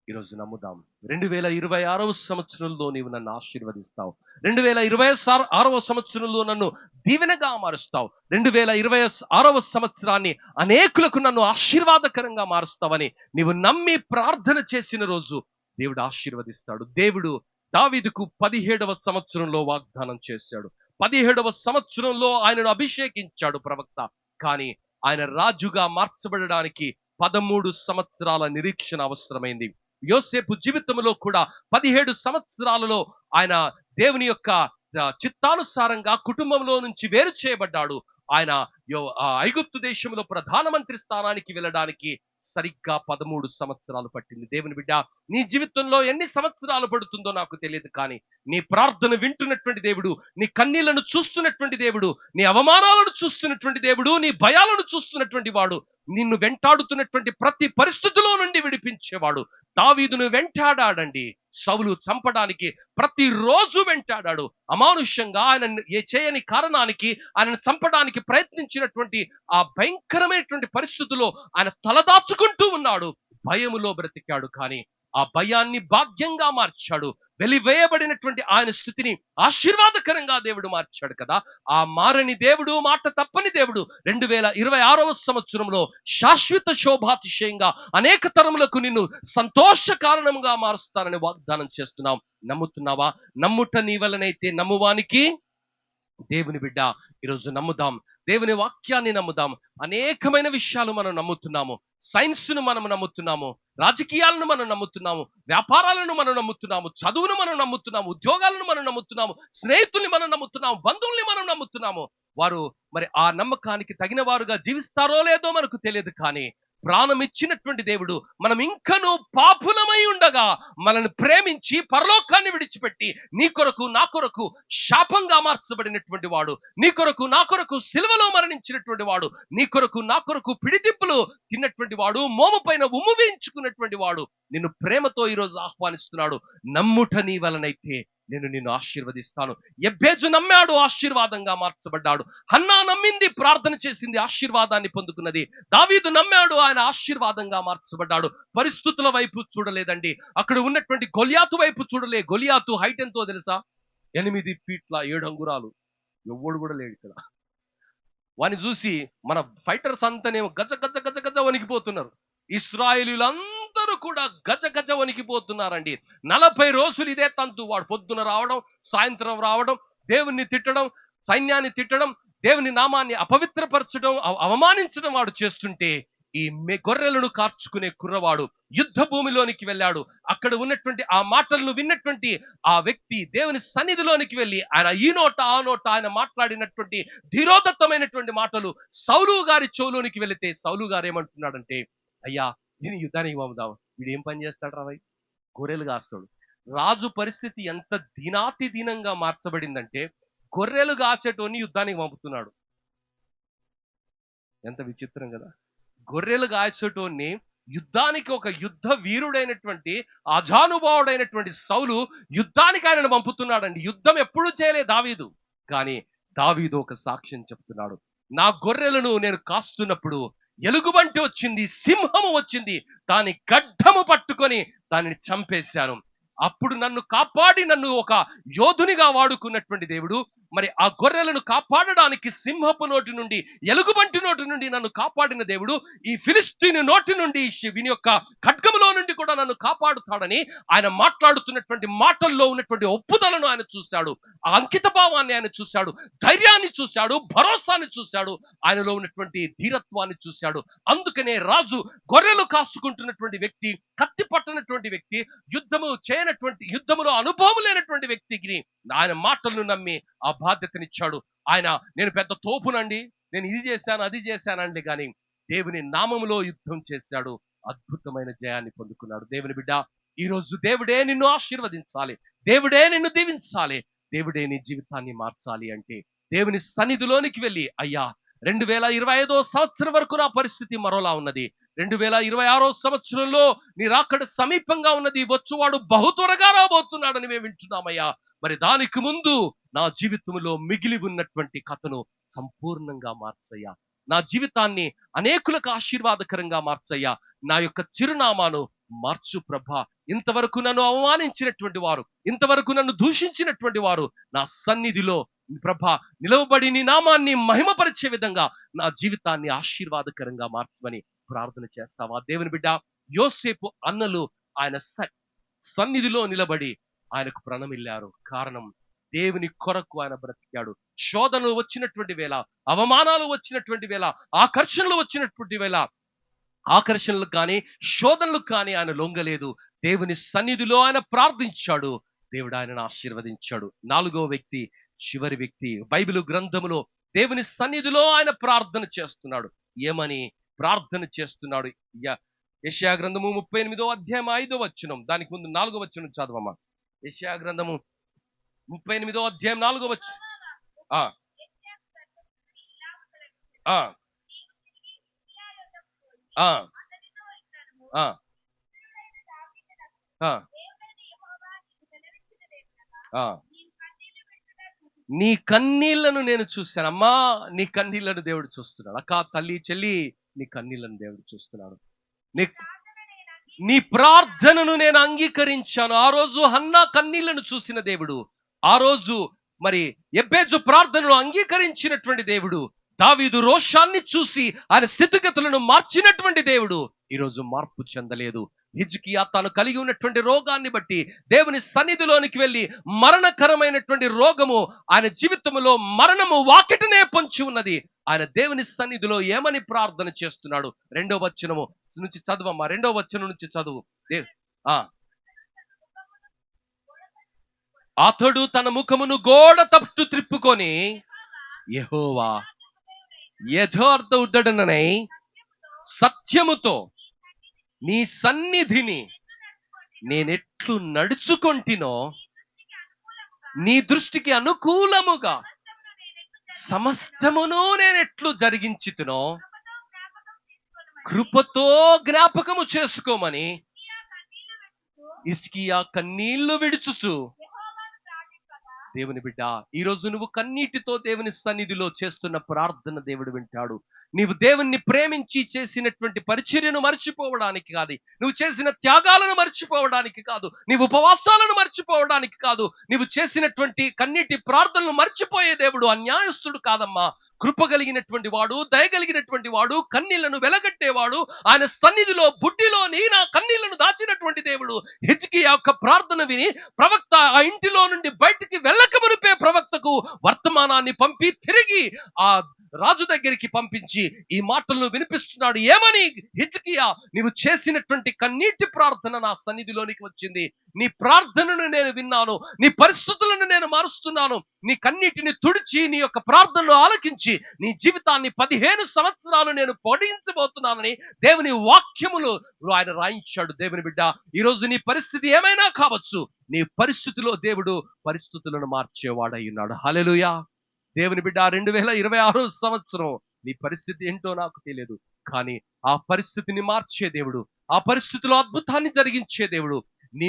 ఈరోజు నమ్ముదాం. 2026 సంవత్సరంలో నీవు నన్ను ఆశీర్వదిస్తావు. 2026 సంవత్సరంలో నన్ను దీవెనగా మారుస్తావు. 2026 సంవత్సరాన్ని అనేకులకు నన్ను ఆశీర్వాదకరంగా మారుస్తావని నీవు నమ్మి ప్రార్థన చేసిన రోజు దేవుడు ఆశీర్వదిస్తాడు. దేవుడు దావీదుకు 17వ సంవత్సరంలో వాగ్దానం చేశాడు. 17వ సంవత్సరంలో ఆయనను అభిషేకించాడు ప్రవక్త. కానీ ఆయన రాజుగా మార్చబడడానికి 13 సంవత్సరాల నిరీక్షణ అవసరమైంది. యోసేపు జీవితంలో కూడా 17 సంవత్సరాలలో ఆయన దేవుని యొక్క చిత్తానుసారంగా కుటుంబంలో నుంచి వేరు చేయబడ్డాడు. ఆయన ఐగుప్తు దేశంలో ప్రధానమంత్రి స్థానానికి వెళ్ళడానికి సరిగ్గా 13 సంవత్సరాలు పట్టింది. దేవుని బిడ్డ, నీ జీవితంలో ఎన్ని సంవత్సరాలు పడుతుందో నాకు తెలియదు, కానీ నీ ప్రార్థన వింటున్నటువంటి దేవుడు, నీ కన్నీళ్లను చూస్తున్నటువంటి దేవుడు, నీ అవమానాలను చూస్తున్నటువంటి దేవుడు, నీ భయాలను చూస్తున్నటువంటి వాడు, నిన్ను వెంటాడుతున్నటువంటి ప్రతి పరిస్థితిలో నుండి విడిపించేవాడు. దావీదును వెంటాడాడండి. సౌలు చంపడానికి ప్రతిరోజు వెంటాడాడు. అమానుష్యంగా ఆయన చేయని కారణానికి ఆయనను చంపడానికి ప్రయత్నించినటువంటి ఆ భయంకరమైనటువంటి పరిస్థితుల్లో ఆయన తలదాచుకుంటూ ఉన్నాడు. భయములో బ్రతికాడు, కానీ ఆ భయాన్ని భాగ్యంగా మార్చాడు. వెలివేయబడినటువంటి ఆయన స్థితిని ఆశీర్వాదకరంగా దేవుడు మార్చాడు కదా. ఆ మారని దేవుడు, మాట తప్పని దేవుడు 2026 సంవత్సరంలో శాశ్వత శోభాతిశయంగా అనేక తరములకు నిన్ను సంతోష కారణంగా మారుస్తానని వాగ్దానం చేస్తున్నాం. నమ్ముతున్నావా? నమ్ముట నీ వలనైతే నమ్మువానికి. దేవుని బిడ్డ, ఈరోజు నమ్ముదాం. దేవుని వాక్యాన్ని నమ్ముదాం. అనేకమైన విషయాలు మనం నమ్ముతున్నాము. సైన్స్ను మనం నమ్ముతున్నాము, రాజకీయాలను మనం నమ్ముతున్నాము, వ్యాపారాలను మనం నమ్ముతున్నాము, చదువును మనం నమ్ముతున్నాము, ఉద్యోగాలను మనం నమ్ముతున్నాము, స్నేహితుల్ని మనం నమ్ముతున్నాము, బంధువుల్ని మనం నమ్ముతున్నాము. వారు మరి ఆ నమ్మకానికి తగిన వారుగా జీవిస్తారో లేదో మనకు తెలియదు, కానీ ప్రాణం ఇచ్చినటువంటి దేవుడు మనం ఇంకనూ పాపులమై ఉండగా మనల్ని ప్రేమించి పరలోకాన్ని విడిచిపెట్టి నీ కొరకు నా కొరకు శాపంగా మార్చబడినటువంటి వాడు, నీ కొరకు నా కొరకు సిలువలో మరణించినటువంటి వాడు, నీ కొరకు నా కొరకు పిడిదిప్పులు తిన్నటువంటి వాడు, మోము పైన ఉమ్ము వేయించుకున్నటువంటి వాడు నిన్ను ప్రేమతో ఈరోజు ఆహ్వానిస్తున్నాడు. నమ్ముట నీ వలనైతే నేను నిన్ను ఆశీర్వదిస్తాను. ఎబ్బేజు నమ్మాడు, ఆశీర్వాదంగా మార్చబడ్డాడు. హన్నా నమ్మింది, ప్రార్థన చేసింది, ఆశీర్వాదాన్ని పొందుకున్నది. దావీదు నమ్మాడు, ఆయన ఆశీర్వాదంగా మార్చబడ్డాడు. పరిస్థితుల వైపు చూడలేదండి. అక్కడ ఉన్నటువంటి గొలియాతు వైపు చూడలే. గొలియాతు హైట్ ఎంతో తెలుసా? 8 ఫీట్ల 7 అంగుళాలు. ఎవ్వడు కూడా లేడు ఇక్కడ. వాని చూసి మన ఫైటర్స్ అంతానేమో గజ గజ గజ గజ వణికిపోతున్నారు. ఇశ్రాయేలీయులందరూ కూడా గజ గజ వణికిపోతున్నారండి. 40 రోజులు ఇదే తంతు. వాడు పొద్దున రావడం, సాయంత్రం రావడం, దేవుణ్ణి తిట్టడం, సైన్యాన్ని తిట్టడం, దేవుని నామాన్ని అపవిత్రపరచడం, అవమానించడం వాడు చేస్తుంటే, ఈ గొర్రెలను కార్చుకునే కుర్రవాడు యుద్ధ భూమిలోనికి వెళ్ళాడు. అక్కడ ఉన్నటువంటి ఆ మాటలను విన్నటువంటి ఆ వ్యక్తి దేవుని సన్నిధిలోనికి వెళ్ళి ఆయన ఈ నోట ఆ నోట ఆయన మాట్లాడినటువంటి ధీరోదత్తమైనటువంటి మాటలు సౌలు గారి చెవులోనికి వెళితే, సౌలు గారు ఏమంటున్నాడంటే, అయ్యా దీని యుద్ధానికి పంపుదాం. వీడు ఏం పని చేస్తాడు రావై? గొర్రెలు కాస్తాడు. రాజు పరిస్థితి ఎంత దీనాతి దీనంగా మార్చబడిందంటే, గొర్రెలు కాచేటోని యుద్ధానికి పంపుతున్నాడు. ఎంత విచిత్రం కదా! గొర్రెలు కాచేటోని యుద్ధానికి, ఒక యుద్ధ వీరుడైనటువంటి అజానుభావుడైనటువంటి సౌలు యుద్ధానికి ఆయనను పంపుతున్నాడండి. యుద్ధం ఎప్పుడు చేయలేదు దావీదు. కానీ దావీదు ఒక సాక్ష్యం చెప్తున్నాడు. నా గొర్రెలను నేను కాస్తున్నప్పుడు ఎలుగుబంటి వచ్చింది, సింహము వచ్చింది, దాని గడ్డము పట్టుకొని దానిని చంపేశాను. అప్పుడు నన్ను కాపాడి నన్ను ఒక యోధునిగా వాడుకున్నటువంటి దేవుడు, మరి ఆ గొర్రెలను కాపాడడానికి సింహపు నోటి నుండి, ఎలుగుబంటి నోటి నుండి నన్ను కాపాడిన దేవుడు ఈ ఫిలిస్తీను నోటి నుండి, వీని యొక్క ఖడ్గములో నుండి కూడా నన్ను కాపాడుతాడని ఆయన మాట్లాడుతున్నటువంటి మాటల్లో ఉన్నటువంటి ఒప్పుదలను ఆయన చూశాడు, ఆ అంకిత భావాన్ని ఆయన చూశాడు, ధైర్యాన్ని చూశాడు, భరోసాని చూశాడు, ఆయనలో ఉన్నటువంటి ధీరత్వాన్ని చూశాడు. అందుకనే రాజు గొర్రెలు కాసుకుంటున్నటువంటి వ్యక్తి, కత్తి పట్టనటువంటి వ్యక్తి, యుద్ధములో అనుభవం లేనటువంటి వ్యక్తికి ఆయన మాటలను నమ్మి ఆ బాధ్యతనిచ్చాడు. ఆయన నేను పెద్ద తోపునండి, నేను ఇది చేశాను అది చేశానండి, కానీ దేవుని నామములో యుద్ధం చేశాడు, అద్భుతమైన జయాన్ని పొందుకున్నాడు. దేవుని బిడ్డ, ఈ రోజు దేవుడే నిన్ను ఆశీర్వదించాలి, దేవుడే నిన్ను దీవించాలి, దేవుడే నీ జీవితాన్ని మార్చాలి అంటే దేవుని సన్నిధిలోనికి వెళ్ళి, అయ్యా 2025 సంవత్సరం వరకు నా పరిస్థితి మరోలా ఉన్నది, 2026 సంవత్సరంలో నీ రాకడ సమీపంగా ఉన్నది, వచ్చువాడు బహు త్వరగా రాబోతున్నాడని మేము వింటున్నామయ్యా. మరి దానికి ముందు నా జీవితంలో మిగిలి ఉన్నటువంటి కథను సంపూర్ణంగా మార్చయ్యా, నా జీవితాన్ని అనేకులకు ఆశీర్వాదకరంగా మార్చయ్యా, నా యొక్క చిరునామాను మార్చు ప్రభా. ఇంతవరకు నన్ను అవమానించినటువంటి వారు, ఇంతవరకు నన్ను దూషించినటువంటి వారు నా సన్నిధిలో ప్రభా నిలవబడి నీ నామాన్ని మహిమపరిచే విధంగా నా జీవితాన్ని ఆశీర్వాదకరంగా మార్చమని ప్రార్థన చేస్తావా? దేవుని బిడ్డ, యోసేపు అన్నలు ఆయన సన్నిధిలో నిలబడి ఆయనకు ప్రణమిల్లారు. కారణం, దేవుని కొరకు ఆయన బ్రతికాడు. శోధనలు వచ్చినటువంటి వేళ, అవమానాలు వచ్చినటువంటి వేళ, ఆకర్షణలు వచ్చినటువంటి వేళ, ఆకర్షణలు కానీ శోధనలు కానీ ఆయన లొంగలేదు. దేవుని సన్నిధిలో ఆయన ప్రార్థించాడు, దేవుడు ఆయనను ఆశీర్వదించాడు. 4వ వ్యక్తి, చివరి వ్యక్తి, బైబిలు గ్రంథములో దేవుని సన్నిధిలో ఆయన ప్రార్థన చేస్తున్నాడు. ఏమని ప్రార్థన చేస్తున్నాడు? యెషయా గ్రంథము 38వ అధ్యాయం 5వ వచనం, దానికి ముందు 4వ వచనం చదవమ్మా. యెషయా గ్రంథము 38వ అధ్యాయం 4వ వచనం. నీ కన్నీళ్లను నేను చూశానమ్మా, నీ కన్నీళ్లను దేవుడు చూస్తున్నాడు. అక్క, తల్లి, చెల్లి, నీ కన్నీళ్లను దేవుడు చూస్తున్నాడు. నీ ప్రార్థనను నేను అంగీకరించాను. ఆ రోజు హన్నా కన్నీళ్లను చూసిన దేవుడు, ఆ రోజు మరి ఎబ్బేజు ప్రార్థనను అంగీకరించినటువంటి దేవుడు, దావీదు రోషాన్ని చూసి ఆయన స్థితిగతులను మార్చినటువంటి దేవుడు ఈరోజు మార్పు చెందలేదు. హిజ్కియా తాను కలిగి ఉన్నటువంటి రోగాన్ని బట్టి దేవుని సన్నిధిలోనికి వెళ్ళి, మరణకరమైనటువంటి రోగము ఆయన జీవితంలో, మరణము వాకిటనే పొంచి ఉన్నది, ఆయన దేవుని సన్నిధిలో ఏమని ప్రార్థన చేస్తున్నాడు? 2వ వచనము నుంచి చదవమ్మా, 2వ వచనం నుంచి చదువు. అతడు తన ముఖమును గోడ తట్టు త్రిప్పుకొని, యెహోవా యథార్థ ఉద్ధరణనై సత్యముతో నీ సన్నిధిని నేనెట్లు నడుచుకొంటినో, నీ దృష్టికి అనుకూలముగా సమస్తమును నేనెట్లు జరిగించితునో కృపతో జ్ఞాపకము చేసుకోమని హిజ్కియా కన్నీళ్లు విడుచుచు. దేవుని బిడ్డ, ఈరోజు నువ్వు కన్నీటితో దేవుని సన్నిధిలో చేస్తున్న ప్రార్థన దేవుడు వింటాడు. నీవు దేవుణ్ణి ప్రేమించి చేసినటువంటి పరిచర్యను మర్చిపోవడానికి కాదు, నువ్వు చేసిన త్యాగాలను మర్చిపోవడానికి కాదు, నీవు ఉపవాసాలను మర్చిపోవడానికి కాదు, నీవు చేసినటువంటి కన్నీటి ప్రార్థనలు మర్చిపోయే దేవుడు అన్యాయస్తుడు కాదమ్మా. కృప కలిగినటువంటి వాడు, దయగలిగినటువంటి వాడు, కన్నీళ్లను వెలగట్టేవాడు, ఆయన సన్నిధిలో బుడ్డిలో నా కన్నీళ్లను దాచినటువంటి దేవుడు. హిజ్కియా యొక్క ప్రార్థన విని ప్రవక్త ఆ ఇంటిలో నుండి బయటికి వెళ్ళక మునిపే ప్రవక్తకు వర్తమానాన్ని పంపి తిరిగి ఆ రాజు దగ్గరికి పంపించి ఈ మాటలను వినిపిస్తున్నాడు. ఏమని? హిజ్కియా, నీవు చేసినటువంటి కన్నీటి ప్రార్థన నా సన్నిధిలోనికి వచ్చింది. నీ ప్రార్థనను నేను విన్నాను. నీ పరిస్థితులను నేను మారుస్తున్నాను. నీ కన్నీటిని తుడిచి నీ యొక్క ప్రార్థనలు ఆలకించి నీ జీవితాన్ని 15 సంవత్సరాలు నేను పొడిగించబోతున్నానని దేవుని వాక్యములు ఆయన రాయించాడు. దేవుని బిడ్డ, ఈరోజు నీ పరిస్థితి ఏమైనా కావచ్చు, నీ పరిస్థితిలో దేవుడు పరిస్థితులను మార్చేవాడై ఉన్నాడు. హల్లెలూయా. దేవుని బిడ్డ, 2026 సంవత్సరం నీ పరిస్థితి ఏంటో నాకు తెలియదు, కానీ ఆ పరిస్థితిని మార్చే దేవుడు, ఆ పరిస్థితిలో అద్భుతాన్ని జరిగించే దేవుడు నీ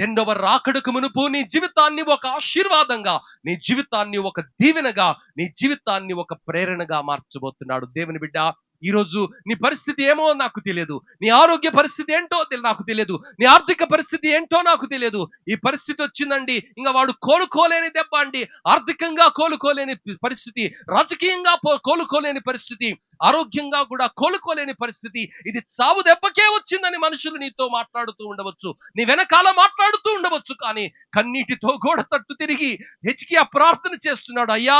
రెండవ రాకడకు మునుపు నీ జీవితాన్ని ఒక ఆశీర్వాదంగా, నీ జీవితాన్ని ఒక దీవెనగా, నీ జీవితాన్ని ఒక ప్రేరణగా మార్చబోతున్నాడు. దేవుని బిడ్డ, ఈరోజు నీ పరిస్థితి ఏమో నాకు తెలియదు, నీ ఆరోగ్య పరిస్థితి ఏంటో నాకు తెలియదు, నీ ఆర్థిక పరిస్థితి ఏంటో నాకు తెలియదు. ఈ పరిస్థితి వచ్చిందండి, ఇంకా వాడు కోలుకోలేని దెబ్బ అండి. ఆర్థికంగా కోలుకోలేని పరిస్థితి, రాజకీయంగా కోలుకోలేని పరిస్థితి, ఆరోగ్యంగా కూడా కోలుకోలేని పరిస్థితి. ఇది చావు దెబ్బకే వచ్చిందని మనుషులు నీతో మాట్లాడుతూ ఉండవచ్చు, నీ వెనకాల మాట్లాడుతూ ఉండవచ్చు, కానీ కన్నీటితో గోడ తట్టు తిరిగి హిజ్కియా ప్రార్థన చేస్తున్నాడు. అయ్యా,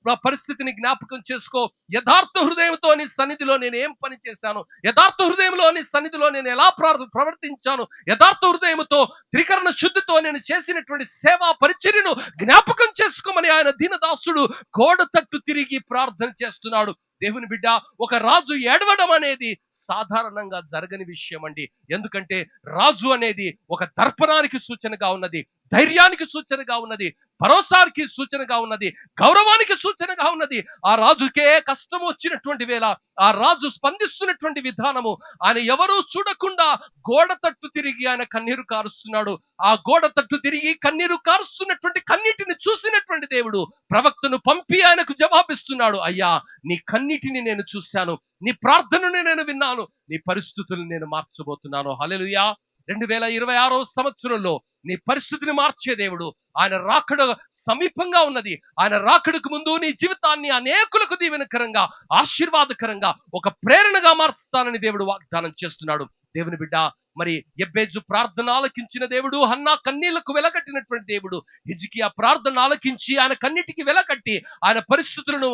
నా పరిస్థితిని జ్ఞాపకం చేసుకో. యథార్థ హృదయంతో నీ సన్నిధిలో నేను ఏం పని చేశాను, యథార్థ హృదయంలో నీ సన్నిధిలో నేను ఎలా ప్రవర్తించాను, యథార్థ హృదయంతో త్రికరణ శుద్ధితో నేను చేసినటువంటి సేవా పరిచర్యను జ్ఞాపకం చేసుకోమని ఆయన దీనదాసుడు గోడ తట్టు తిరిగి ప్రార్థన చేస్తున్నాడు. దేవుని బిడ్డ, ఒక రాజు ఏడవడం అనేది సాధారణంగా జరగని విషయం అండి. ఎందుకంటే రాజు అనేది ఒక దర్పణానికి సూచనగా ఉన్నది, ధైర్యానికి సూచనగా ఉన్నది, భరోసానికి సూచనగా ఉన్నది, గౌరవానికి సూచనగా ఉన్నది. ఆ రాజుకే కష్టం వచ్చినటువంటి వేళ ఆ రాజు స్పందిస్తున్నటువంటి విధానము, ఆయన ఎవరూ చూడకుండా గోడ తట్టు తిరిగి ఆయన కన్నీరు కారుస్తున్నాడు. ఆ గోడ తట్టు తిరిగి కన్నీరు కారుస్తున్నటువంటి కన్నీటిని చూసినటువంటి దేవుడు ప్రవక్తను పంపి ఆయనకు జవాబిస్తున్నాడు. అయ్యా, నీ కన్నీటిని నేను చూశాను, నీ ప్రార్థనను నేను విన్నాను, నీ పరిస్థితులను నేను మార్చబోతున్నాను. హల్లెలూయా. 2026 సంవత్సరంలో నీ పరిస్థితిని మార్చే దేవుడు, ఆయన రాకడ సమీపంగా ఉన్నది. ఆయన రాకడకు ముందు నీ జీవితాన్ని అనేకులకు దీవెనకరంగా, ఆశీర్వాదకరంగా, ఒక ప్రేరణగా మార్చుతానని దేవుడు వాగ్దానం చేస్తున్నాడు. దేవుని బిడ్డ, మరి యెబ్బేజు ప్రార్థన ఆలకించిన దేవుడు, హన్నా కన్నీళ్లకు వెలకట్టినటువంటి దేవుడు, హిజ్కియా ప్రార్థన ఆలకించి ఆయన కన్నిటికి వెలకట్టి ఆయన పరిస్థితులను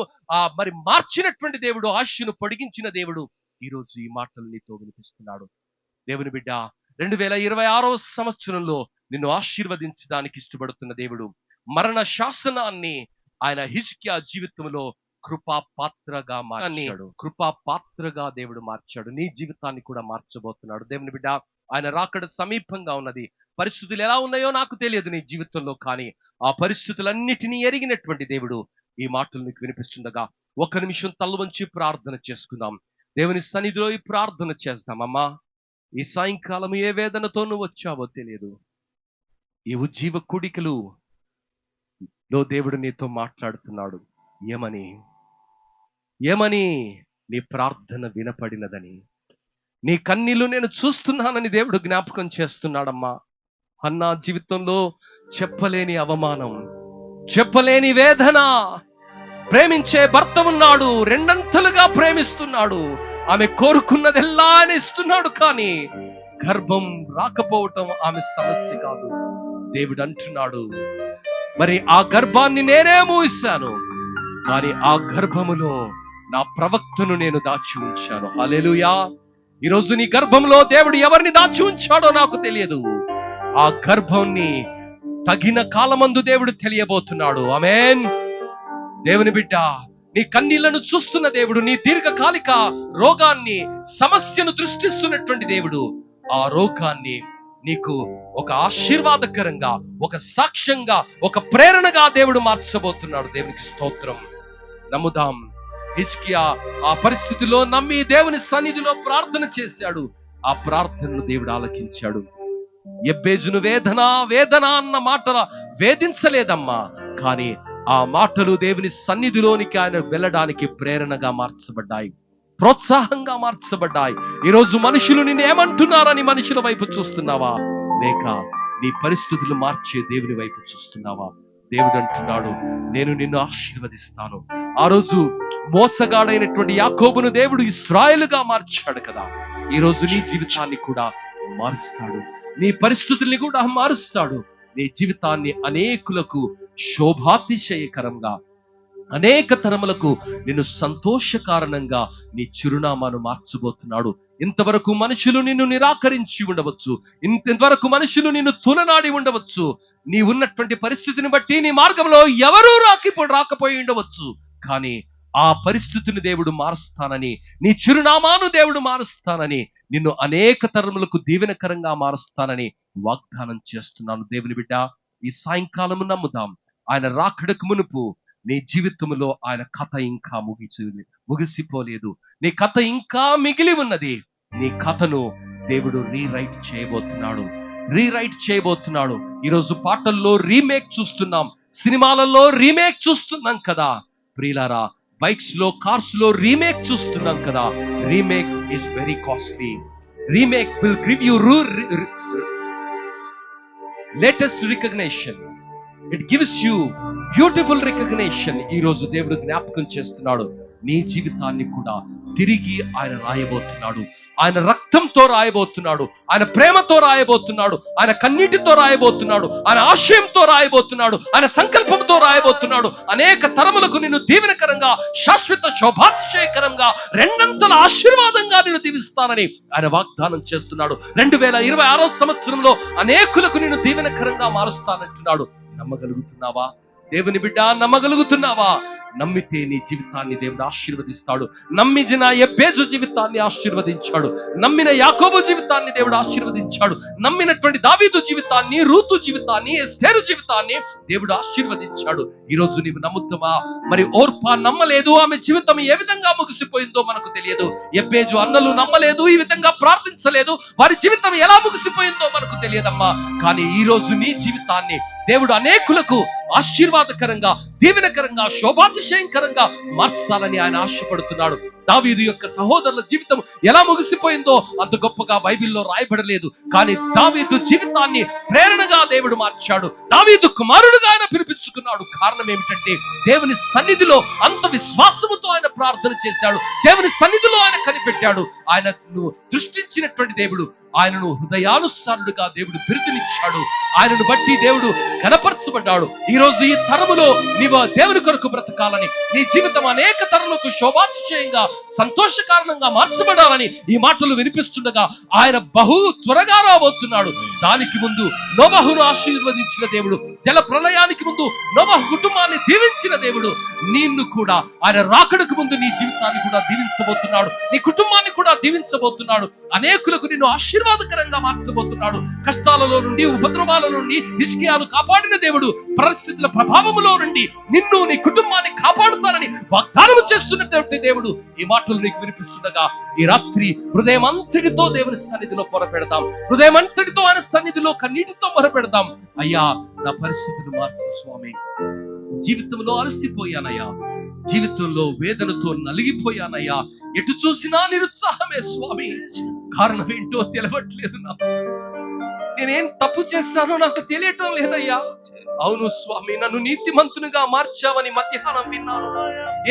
మరి మార్చినటువంటి దేవుడు, ఆశను పొడిగించిన దేవుడు ఈరోజు ఈ మాటలు నీతో వినిపిస్తున్నాడు. దేవుని బిడ్డ, 2026 సంవత్సరంలో నిన్ను ఆశీర్వదించడానికి ఇష్టపడుతున్న దేవుడు మరణ శాసనాన్ని ఆయన హిజ్కియా జీవితంలో కృపాపాత్రగా మార్చాడు. కృపాపాత్రగా దేవుడు మార్చాడు. నీ జీవితాన్ని కూడా మార్చబోతున్నాడు. దేవుని బిడ్డ, ఆయన రాకడ సమీపంగా ఉన్నది. పరిస్థితులు ఎలా ఉన్నాయో నాకు తెలియదు నీ జీవితంలో, కానీ ఆ పరిస్థితులన్నిటినీ ఎరిగినటువంటి దేవుడు ఈ మాటలు నీకు వినిపిస్తుండగా 1 నిమిషం తల వంచి ప్రార్థన చేసుకుందాం. దేవుని సన్నిధిలో ఈ ప్రార్థన చేద్దాం. అమ్మా, ఈ సాయంకాలం ఏ వేదనతో నువ్వు వచ్చావో తెలియదు, ఈ ఉజ్జీవ కూడికలు లో దేవుడు నీతో మాట్లాడుతున్నాడు. ఏమని? నీ ప్రార్థన వినపడినదని, నీ కన్నీళ్లు నేను చూస్తున్నానని దేవుడు జ్ఞాపకం చేస్తున్నాడమ్మా. హన్నా జీవితంలో చెప్పలేని అవమానం, చెప్పలేని వేదన. ప్రేమించే భర్త ఉన్నాడు, రెండంతలుగా ప్రేమిస్తున్నాడు, ఆమె కోరుకున్నదెల్లా ఆయన ఇస్తున్నాడు, కానీ గర్భం రాకపోవటం ఆమె సమస్య కాదు. దేవుడు అంటున్నాడు, మరి ఆ గర్భాన్ని నేనే మూయిస్తాను, కానీ ఆ గర్భములో నా ప్రవక్తను నేను దాచి ఉంచాను. హల్లెలూయా. ఈరోజు నీ గర్భంలో దేవుడు ఎవరిని దాచి ఉంచాడో నాకు తెలియదు. ఆ గర్భాన్ని తగిన కాలమందు దేవుడు తెలియబోతున్నాడు. ఆమేన్. దేవుని బిడ్డ, నీ కన్నీళ్లను చూస్తున్న దేవుడు, నీ దీర్ఘకాలిక రోగాన్ని, సమస్యను దృష్టిస్తున్నటువంటి దేవుడు ఆ రోగాన్ని నీకు ఒక ఆశీర్వాదకరంగా, ఒక సాక్ష్యంగా, ఒక ప్రేరణగా దేవుడు మార్చబోతున్నాడు. దేవునికి స్తోత్రం. నమ్ముదాం. హిజ్కియా ఆ పరిస్థితిలో నమ్మి దేవుని సన్నిధిలో ప్రార్థన చేశాడు. ఆ ప్రార్థనను దేవుడు ఆలకించాడు. యెబ్బేజును వేదన వేదన అన్న మాటల వేధించలేదమ్మా, కానీ ఆ మాటలు దేవుని సన్నిధిలోనికి ఆయన వెళ్ళడానికి ప్రేరణగా మార్చబడ్డాయి, ప్రోత్సాహంగా మార్చబడ్డాయి. ఈరోజు మనుషులు నిన్ను ఏమంటున్నారని మనుషుల వైపు చూస్తున్నావా, లేక నీ పరిస్థితులు మార్చే దేవుని వైపు చూస్తున్నావా? దేవుడు అంటున్నాడు, నేను నిన్ను ఆశీర్వదిస్తాను. ఆ రోజు మోసగాడైనటువంటి యాకోబును దేవుడు ఇశ్రాయేలుగా మార్చాడు కదా, ఈ రోజు నీ జీవితాన్ని కూడా మారుస్తాడు, నీ పరిస్థితుల్ని కూడా మారుస్తాడు. నీ జీవితాన్ని అనేకులకు శోభాతిశయకరంగా, అనేక తరములకు నిన్ను సంతోషకారణంగా నీ చిరునామాను మార్చబోతున్నాడు. ఇంతవరకు మనుషులు నిన్ను నిరాకరించి ఉండవచ్చు, ఇంతవరకు మనుషులు నిన్ను తులనాడి ఉండవచ్చు, నీ ఉన్నటువంటి పరిస్థితిని బట్టి నీ మార్గంలో ఎవరూ రాకపోయి ఉండవచ్చు. కానీ ఆ పరిస్థితిని దేవుడు మారుస్తానని, నీ చిరునామాను దేవుడు మారుస్తానని, నిన్ను అనేక తరములకు దీవెనకరంగా మారుస్తానని వాగ్దానం చేస్తున్నాను. దేవుని బిడ్డ, ఈ సాయంకాలము నమ్ముదాం, ఆయన రాకడకు మునుపు నీ జీవితంలో ఆయన కథ ఇంకా ముగిసిపోలేదు. నీ కథ ఇంకా మిగిలి ఉన్నది. నీ కథను దేవుడు రీరైట్ చేయబోతున్నాడు. ఈరోజు పాటల్లో రీమేక్ చూస్తున్నాం, సినిమాలలో రీమేక్ చూస్తున్నాం కదా ప్రియులారా, బైక్స్ లో, కార్స్ లో రీమేక్ చూస్తున్నాం కదా. Remake is very costly. Remake will give you latest recognition. It gives you beautiful recognition. ఈ రోజు దేవుడు జ్ఞాపకం చేస్తున్నాడు, నీ జీవితాన్ని కూడా తిరిగి ఆయన రాయబోతున్నాడు. ఆయన రక్తంతో రాయబోతున్నాడు, ఆయన ప్రేమతో రాయబోతున్నాడు, ఆయన కన్నీటితో రాయబోతున్నాడు, ఆయన ఆశయంతో రాయబోతున్నాడు, ఆయన సంకల్పంతో రాయబోతున్నాడు. అనేక తరములకు నిన్ను దీవెనకరంగా, శాశ్వత శోభాతిశయకరంగా, రెండంతల ఆశీర్వాదంగా నిన్ను దీవిస్తానని ఆయన వాగ్దానం చేస్తున్నాడు. 2026 సంవత్సరంలో అనేకులకు నిన్ను దీవెనకరంగా మారుస్తానంటున్నాడు. నమ్మగలుగుతున్నావా దేవుని బిడ్డ? నమ్మగలుగుతున్నావా? నమ్మితే నీ జీవితాన్ని దేవుడు ఆశీర్వదిస్తాడు. నమ్మిన ఎబ్బేజు జీవితాన్ని ఆశీర్వదించాడు, నమ్మిన యాకోబు జీవితాన్ని దేవుడు ఆశీర్వదించాడు, నమ్మినటువంటి దావీదు జీవితాన్ని, రూతు జీవితాన్ని, ఎస్తేరు జీవితాన్ని దేవుడు ఆశీర్వదించాడు. ఈరోజు నీవు నమ్ముతావా? మరి ఓర్పా నమ్మలేదు, ఆమె జీవితం ఏ విధంగా ముగిసిపోయిందో మనకు తెలియదు. ఎబ్బేజు అన్నలు నమ్మలేదు, ఈ విధంగా ప్రార్థించలేదు, వారి జీవితం ఎలా ముగిసిపోయిందో మనకు తెలియదమ్మా. కానీ ఈ రోజు నీ జీవితాన్ని దేవుడు అనేకులకు ఆశీర్వాదకరంగా, దీవెనకరంగా, శోభాతిశయంకరంగా మార్చాలని ఆయన ఆశపడుతున్నాడు. దావీదు యొక్క సహోదరుల జీవితం ఎలా ముగిసిపోయిందో అంత గొప్పగా బైబిల్లో రాయబడలేదు. కానీ దావీదు జీవితాన్ని ప్రేరణగా దేవుడు మార్చాడు. దావీదు కుమారుడుగా ఆయన పిలిపించుకున్నాడు. కారణం ఏమిటంటే దేవుని సన్నిధిలో అంత విశ్వాసముతో ఆయన ప్రార్థన చేశాడు. దేవుని సన్నిధిలో ఆయన కనిపెట్టాడు. ఆయనను దృష్టించినటువంటి దేవుడు ఆయనను హృదయానుసారుడుగా దేవుడు బిరుదునిచ్చాడు. ఆయనను బట్టి దేవుడు కనపరచబడ్డాడు. ఈ రోజు ఈ తరములో నీవు దేవుని కొరకు బ్రతకాలని, నీ జీవితం అనేక తరములకు శోభాతిశయంగా, సంతోషకారణంగా మార్చబడాలని ఈ మాటలు వినిపిస్తుండగా ఆయన బహు త్వరగా రాబోతున్నాడు. దానికి ముందు నోబహును ఆశీర్వదించిన దేవుడు, జల ప్రళయానికి ముందు నోబహు కుటుంబాన్ని దీవించిన దేవుడు నిన్ను కూడా ఆయన రాకడకు ముందు నీ జీవితాన్ని కూడా దీవించబోతున్నాడు, నీ కుటుంబాన్ని కూడా దీవించబోతున్నాడు. అనేకులకు నిన్ను ఆశీర్వాదకరంగా మార్చబోతున్నాడు. కష్టాలలో నుండి, ఉపద్రవాల నుండి హిజ్కియాను కాపాడిన దేవుడు పరిస్థితుల ప్రభావములో నుండి నిన్ను, నీ కుటుంబాన్ని కాపాడుతానని వాగ్దానం చేస్తున్నటువంటి దేవుడు ఈ మాటలు నీకు వినిపిస్తుండగా ఈ రాత్రి హృదయం అంతటితో దేవుని సన్నిధిలో మొరపెడదాం. హృదయం అంతటితో ఆయన సన్నిధిలో కన్నీటితో మొరపెడదాం. అయ్యా, నా పరిస్థితిని మార్చు స్వామి. జీవితంలో అలసిపోయానయ్యా, జీవితంలో వేదనతో నలిగిపోయానయ్యా, ఎటు చూసినా నిరుత్సాహమే స్వామి. కారణం ఏంటో తెలవట్లేదు నాకు. నేనేం తప్పు చేశానో నాకు తెలియటం లేదయ్యా. అవును స్వామి, నన్ను నీతిమంతునిగా మార్చావని మధ్యాహ్నం విన్నాను.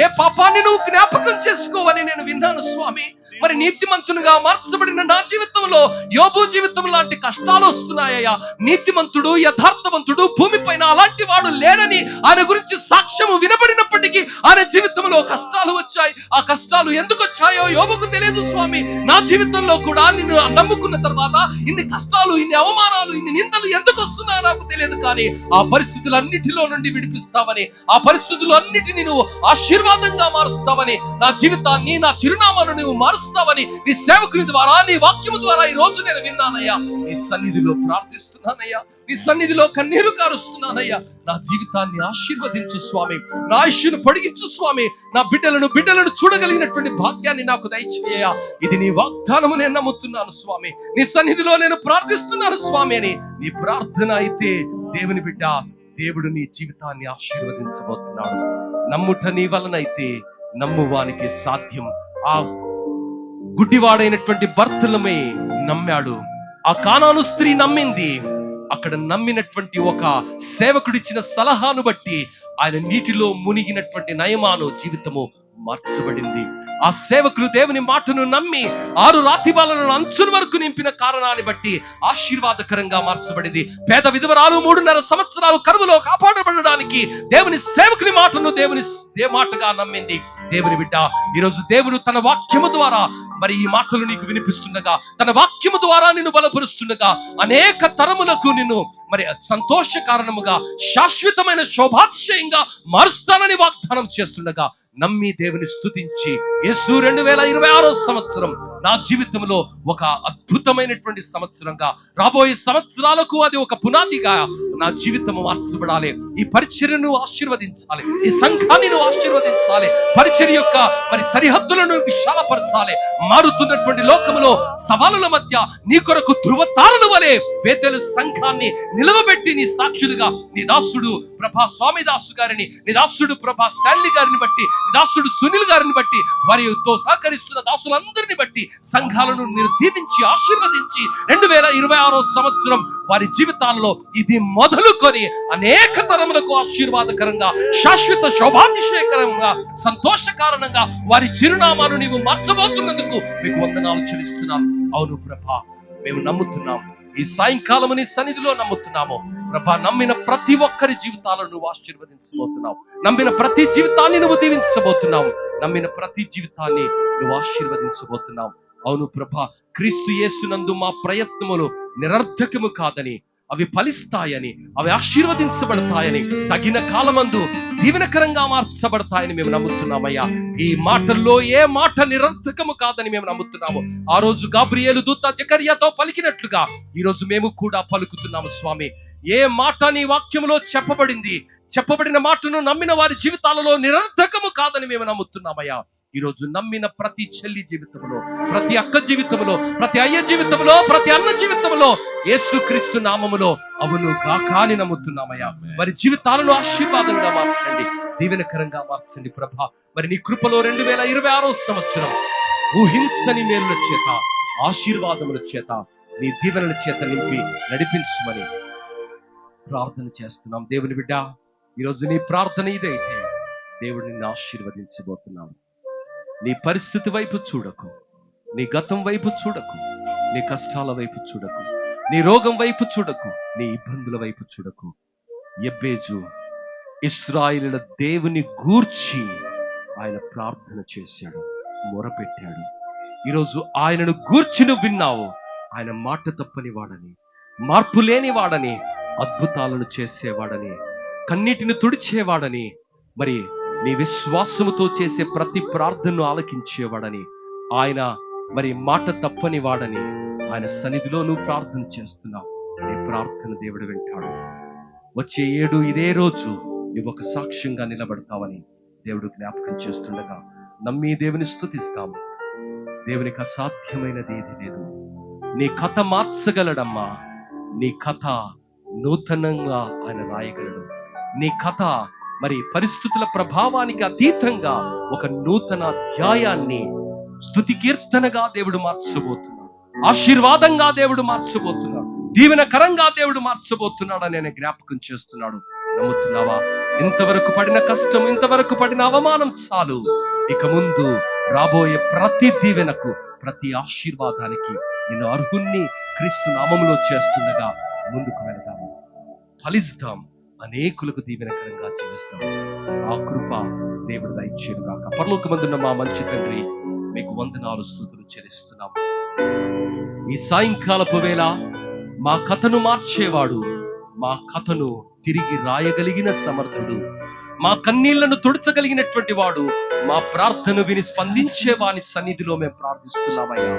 ఏ పాపాన్ని నువ్వు జ్ఞాపకం చేసుకోవని నేను విన్నాను స్వామి. మరి నీతిమంతునిగా మార్చబడిన నా జీవితంలో యోబు జీవితం లాంటి కష్టాలు వస్తున్నాయ్యా. నీతిమంతుడు, యథార్థవంతుడు భూమిపైన అలాంటి వాడు లేడని ఆయన గురించి సాక్ష్యము వినబడినప్పటికీ ఆయన జీవితంలో కష్టాలు వచ్చాయి. ఆ కష్టాలు ఎందుకు వచ్చాయో యోబుకు తెలియదు స్వామి. నా జీవితంలో కూడా నిన్ను నమ్ముకున్న తర్వాత ఇన్ని కష్టాలు, ఇన్ని అవమానాలు, ఇన్ని నిందలు ఎందుకు వస్తున్నాయో నాకు తెలియదు. కానీ ఆ పరిస్థితులన్నిటిలో నుండి విడిపిస్తావని, ఆ పరిస్థితులన్నిటిని నువ్వు ఆశీర్వాదంగా మారుస్తావని, నా జీవితాన్ని, నా చిరునామాను నువ్వు మారుస్తావని నీ సేవకుని ద్వారా, నీ వాక్యము ద్వారా ఈ రోజు నేను విన్నానయ్యా. నీ సన్నిధిలో ప్రార్థిస్తున్నానయ్యా, నీ సన్నిధిలో కన్నీరు కారుస్తున్నానయ్యా. నా జీవితాన్ని ఆశీర్వదించు స్వామి, నా ఆయుష్ను పొడిగించు స్వామి. నా బిడ్డలను చూడగలిగినటువంటి భాగ్యాన్ని నాకు దయచేయ్యా. ఇది నీ వాగ్దానము నేను నమ్ముతున్నాను స్వామి. నీ సన్నిధిలో నేను ప్రార్థిస్తున్నాను స్వామి అని నీ ప్రార్థన అయితే దేవుని బిడ్డ, దేవుడు నీ జీవితాన్ని ఆశీర్వదించబోతున్నాడు. నమ్ముట నీ వలనైతే నమ్మువానికి సాధ్యం. ఆ గుడ్డివాడైనటువంటి బర్తలమే నమ్మాడు, ఆ కానాను స్త్రీ నమ్మింది. అక్కడ నమ్మినటువంటి ఒక సేవకుడిచ్చిన సలహాను బట్టి ఆయన నీటిలో మునిగినటువంటి నయమాను జీవితము మార్చబడింది. ఆ సేవకులు దేవుని మాటను నమ్మి 6 రాతిబాలను అంచుల వరకు నింపిన కారణాన్ని బట్టి ఆశీర్వాదకరంగా మార్చబడింది. పేద విధవరాలు 3.5 సంవత్సరాలు కరువులో కాపాడబడడానికి దేవుని సేవకుని మాటను ఇదే మాటగా నమ్మింది దేవుని బిడ్డ. ఈరోజు దేవుడు తన వాక్యము ద్వారా మరి ఈ మాటలు నీకు వినిపిస్తుండగా, తన వాక్యము ద్వారా నిన్ను బలపరుస్తుండగా, అనేక తరములకు నిన్ను మరి సంతోష కారణముగా శాశ్వతమైన శోభాతిశయంగా మారుస్తానని వాగ్దానం చేస్తుండగా నమ్మి దేవుని స్తుతించి, యేసు 2026 సంవత్సరం నా జీవితంలో ఒక అద్భుతమైనటువంటి సంవత్సరంగా, రాబోయే సంవత్సరాలకు అది ఒక పునాదిగా నా జీవితం మార్చబడాలి. ఈ పరిచర్యను ఆశీర్వదించాలి, ఈ సంఘాన్ని ఆశీర్వదించాలి, పరిచర్య యొక్క మరి సరిహద్దులను విశాలపరచాలి. మారుతున్నటువంటి లోకములో సవాలుల మధ్య నీ కొరకు ధృవతారల వలె బేతేలు సంఘాన్ని నిలవబెట్టి నీ సాక్షులుగా నీ దాసుడు ప్రభా స్వామిదాసు గారిని, నీ దాసుడు ప్రభా స్టాన్లీ గారిని బట్టి, నీ దాసుడు సునీల్ గారిని బట్టి, వారితో సహకరిస్తున్న దాసులందరిని బట్టి సంఘాలను మీరు దీవించి ఆశీర్వదించి 2026 సంవత్సరం వారి జీవితాల్లో ఇది మొదలుకొని అనేక తరములకు ఆశీర్వాదకరంగా, శాశ్వత శోభాతిశయకరంగా, సంతోషకారణంగా వారి చిరునామాను నీవు మార్చబోతున్నందుకు మీకు వందనాలు చెల్లిస్తున్నాం. అవును ప్రభా, మేము నమ్ముతున్నాం. ఈ సాయంకాలం నీ సన్నిధిలో నమ్ముతున్నాము ప్రభా. నమ్మిన ప్రతి ఒక్కరి జీవితాలను నువ్వు ఆశీర్వదించబోతున్నావు. నమ్మిన ప్రతి జీవితాన్ని నువ్వు దీవించబోతున్నావు. నమ్మిన ప్రతి జీవితాన్ని నువ్వు ఆశీర్వదించబోతున్నావు. అవును ప్రభా, క్రీస్తు యేసునందు మా ప్రయత్నములు నిరర్థకము కాదని, అవి ఫలిస్తాయని, అవి ఆశీర్వదించబడతాయని, తగిన కాలమందు దీవెనకరంగా మార్చబడతాయని మేము నమ్ముతున్నామయ్యా. ఈ మాటల్లో ఏ మాట నిరర్థకము కాదని మేము నమ్ముతున్నాము. ఆ రోజు గాబ్రియేలు దూత జకర్యాతో పలికినట్లుగా ఈ రోజు మేము కూడా పలుకుతున్నాము స్వామి. ఏ మాట నీ వాక్యములో చెప్పబడిన మాటను నమ్మిన వారి జీవితాలలో నిరర్థకము కాదని మేము నమ్ముతున్నామయ్యా. ఈ రోజు నమ్మిన ప్రతి చెల్లి జీవితంలో, ప్రతి అక్క జీవితంలో, ప్రతి అయ్య జీవితంలో, ప్రతి అన్న జీవితంలో యేసుక్రీస్తు నామములో అవును కాక అని నమ్ముతున్నామయ్యా. వారి జీవితాలను ఆశీర్వాదంగా మార్చండి, దీవెనకరంగా మార్చండి ప్రభా. మరి నీ కృపలో 2026 సంవత్సరం ఊహించని మేలుల చేత, ఆశీర్వాదముల చేత, నీ దీవెనల చేత నింపి నడిపించమని ప్రార్థన చేస్తున్నాం. దేవుని బిడ్డ, ఈరోజు నీ ప్రార్థన ఇదైతే దేవుడు నిన్ను ఆశీర్వదించబోతున్నాడు. నీ పరిస్థితి వైపు చూడకు, నీ గతం వైపు చూడకు, నీ కష్టాల వైపు చూడకు, నీ రోగం వైపు చూడకు, నీ ఇబ్బందుల వైపు చూడకు. యెబేజు ఇశ్రాయేలుల దేవుని గూర్చి ఆయన ప్రార్థన చేశాడు, మొరపెట్టాడు. ఈరోజు ఆయనను గూర్చి నువ్వు విన్నావు. ఆయన మాట తప్పని వాడని, మార్పు లేని వాడని, అద్భుతాలను చేసేవాడని, కన్నీటిని తుడిచేవాడని, మరి నీ విశ్వాసముతో చేసే ప్రతి ప్రార్థనను ఆలకించేవాడని, ఆయన మరి మాట తప్పని వాడని ఆయన సన్నిధిలో నువ్వు ప్రార్థన చేస్తున్నావు. నీ ప్రార్థన దేవుడు వింటాడు. వచ్చే 7 ఇదే రోజు నువ్వు ఒక సాక్ష్యంగా నిలబడతావని దేవుడు జ్ఞాపకం చేస్తుండగా నమ్మి దేవుని స్తుతిస్తాము. దేవునికి అసాధ్యమైనది ఏది లేదు. నీ కథ మార్చగలడమ్మా. నీ కథ నూతనంగా ఆయన రాయగలడు. నీ కథ మరి పరిస్థితుల ప్రభావానికి అతీతంగా ఒక నూతన అధ్యాయాన్ని స్తుతి కీర్తనగా దేవుడు మార్చబోతున్నాడు. ఆశీర్వాదంగా దేవుడు మార్చబోతున్నాడు. దీవెనకరంగా దేవుడు మార్చబోతున్నాడని ఆయన జ్ఞాపకం చేస్తున్నాడు. నమ్ముతున్నావా? ఇంతవరకు పడిన కష్టం, ఇంతవరకు పడిన అవమానం చాలు. ఇక ముందు రాబోయే ప్రతి దీవెనకు, ప్రతి ఆశీర్వాదానికి నిన్ను అర్హుణ్ణి క్రీస్తు నామములో చేస్తుండగా ముందుకు వెళదాం, ఫలిస్తాం, అనేకులకు దీవెనకరంగా జీవిస్తాం. ఆ కృప దేవుడు దయచేయుగాక. పరలోకమందున్న మా మంచి తండ్రి, మీకు వందనాలు స్తుతులు చెల్లిస్తున్నాం. ఈ సాయంకాలపు వేళ మా కథను మార్చేవాడు, మా కథను తిరిగి రాయగలిగిన సమర్థుడు, మా కన్నీళ్లను తుడచగలిగినటువంటి వాడు, మా ప్రార్థన విని స్పందించే వాని సన్నిధిలో మేము ప్రార్థిస్తున్నామయ్యా.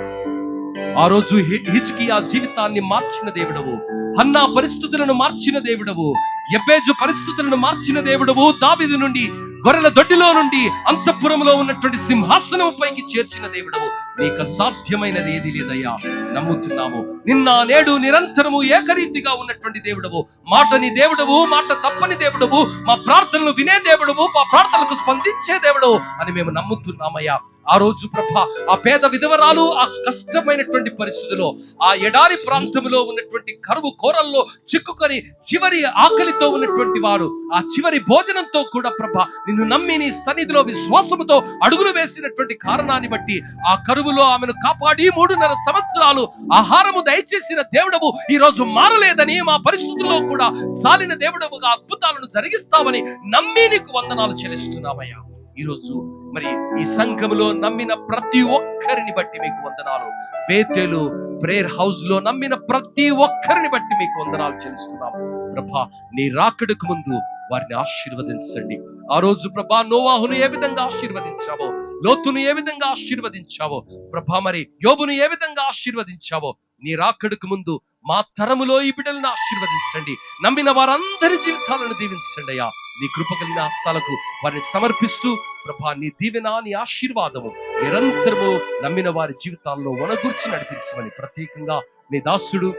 ఆ రోజు హిజ్కియా జీవితాన్ని మార్చిన దేవుడవు, హన్నా పరిస్థితులను మార్చిన దేవుడవు, యెబేజు పరిస్థితులను మార్చిన దేవుడవు, దావీదు నుండి గొర్రెల దొడ్డిలో నుండి అంతఃపురంలో ఉన్నటువంటి సింహాసనం పైకి చేర్చిన దేవుడవు. నీకు సాధ్యమైనది ఏది లేదయ్యా. నమ్ముతున్నాము. నిన్న నేడు నిరంతరము ఏకరీతిగా ఉన్నటువంటి దేవుడవు, మాటని దేవుడవు, మాట తప్పని దేవుడవు, మా ప్రార్థనలు వినే దేవుడవు, మా ప్రార్థనలకు స్పందించే దేవుడవు అని మేము నమ్ముతున్నామయ్యా. ఆ రోజు ప్రభా, ఆ పేద విధవరాలు ఆ కష్టమైనటువంటి పరిస్థితిలో, ఆ ఎడారి ప్రాంతంలో ఉన్నటువంటి కరువు కోరల్లో చిక్కుకొని చివరి ఆకలితో ఉన్నటువంటి వారు ఆ చివరి భోజనంతో కూడా ప్రభా నిన్ను నమ్మి నీ సన్నిధిలో విశ్వాసముతో అడుగులు వేసినటువంటి కారణాన్ని బట్టి ఆ కరువులో ఆమెను కాపాడి 3.5 సంవత్సరాలు ఆహారము దయచేసిన దేవుడవు ఈ రోజు మారలేదని, మా పరిస్థితుల్లో కూడా చాలిన దేవుడవుగా అద్భుతాలను జరిగిస్తావని నమ్మి నీకు వందనాలు చెల్లిస్తున్నామయ్యా. ఈరోజు మరి ఈ సంఘములో నమ్మిన ప్రతి ఒక్కరిని బట్టి మీకు వందనాలు. బేతేలు ప్రేయర్ హౌస్ లో నమ్మిన ప్రతి ఒక్కరిని బట్టి మీకు వందనాలు చెల్లిస్తున్నాం ప్రభా. నీ రాకడకు ముందు వారిని ఆశీర్వదించండి. ఆ రోజు ప్రభా నోవాహును ఏ విధంగా ఆశీర్వదించావో, లోతును ఏ విధంగా ఆశీర్వదించావో ప్రభా, మరి యోబును ఏ విధంగా ఆశీర్వదించావో, నీ రాకడకు ముందు మా తరములో ఈ బిడ్డలను ఆశీర్వదించండి. నమ్మిన వారందరి జీవితాలను దీవించండి అయ్యా. నీ కృప కలిగిన హస్తాలకు వారిని సమర్పిస్తూ ప్రభా, నీ దీవెన, నీ ఆశీర్వాదము నిరంతరము నమ్మిన వారి జీవితాల్లో వనగూర్చి నడిపించమని ప్రత్యేకంగా నీ దాసుడు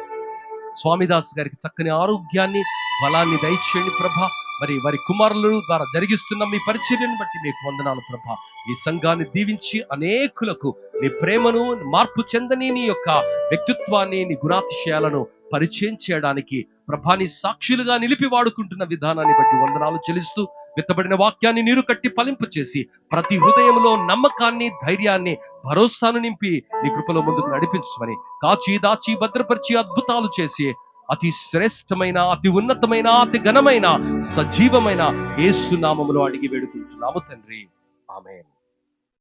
స్వామిదాస్ గారికి చక్కని ఆరోగ్యాన్ని, బలాన్ని దయచేయండి ప్రభా. మరి వారి కుమారుల ద్వారా జరిగిస్తున్న మీ పరిచర్యను బట్టి మీకు వందనాలు ప్రభా. ఈ సంఘాన్ని దీవించి అనేకులకు నీ ప్రేమను, మార్పు చెందని నీ యొక్క వ్యక్తిత్వాన్ని, నీ గుణాతిశయాలను పరిచయం చేయడానికి ప్రభా నీ సాక్షులుగా నిలిపి వాడుకుంటున్న విధానాన్ని బట్టి వందనాలు చెల్లిస్తూ, విత్తబడిన వాక్యాన్ని నీరు కట్టి ఫలింపు చేసి ప్రతి హృదయంలో నమ్మకాన్ని, ధైర్యాన్ని, భరోసాను నింపి నీ కృపలో ముందుకు నడిపించమని, కాచి దాచి భద్రపరిచి అద్భుతాలు చేసి అతి శ్రేష్టమైన, అతి ఉన్నతమైన, అతి ఘనమైన, సజీవమైన యేసు నామములో అడిగి వేడుకుంటున్నాము తండ్రి. ఆమేన్.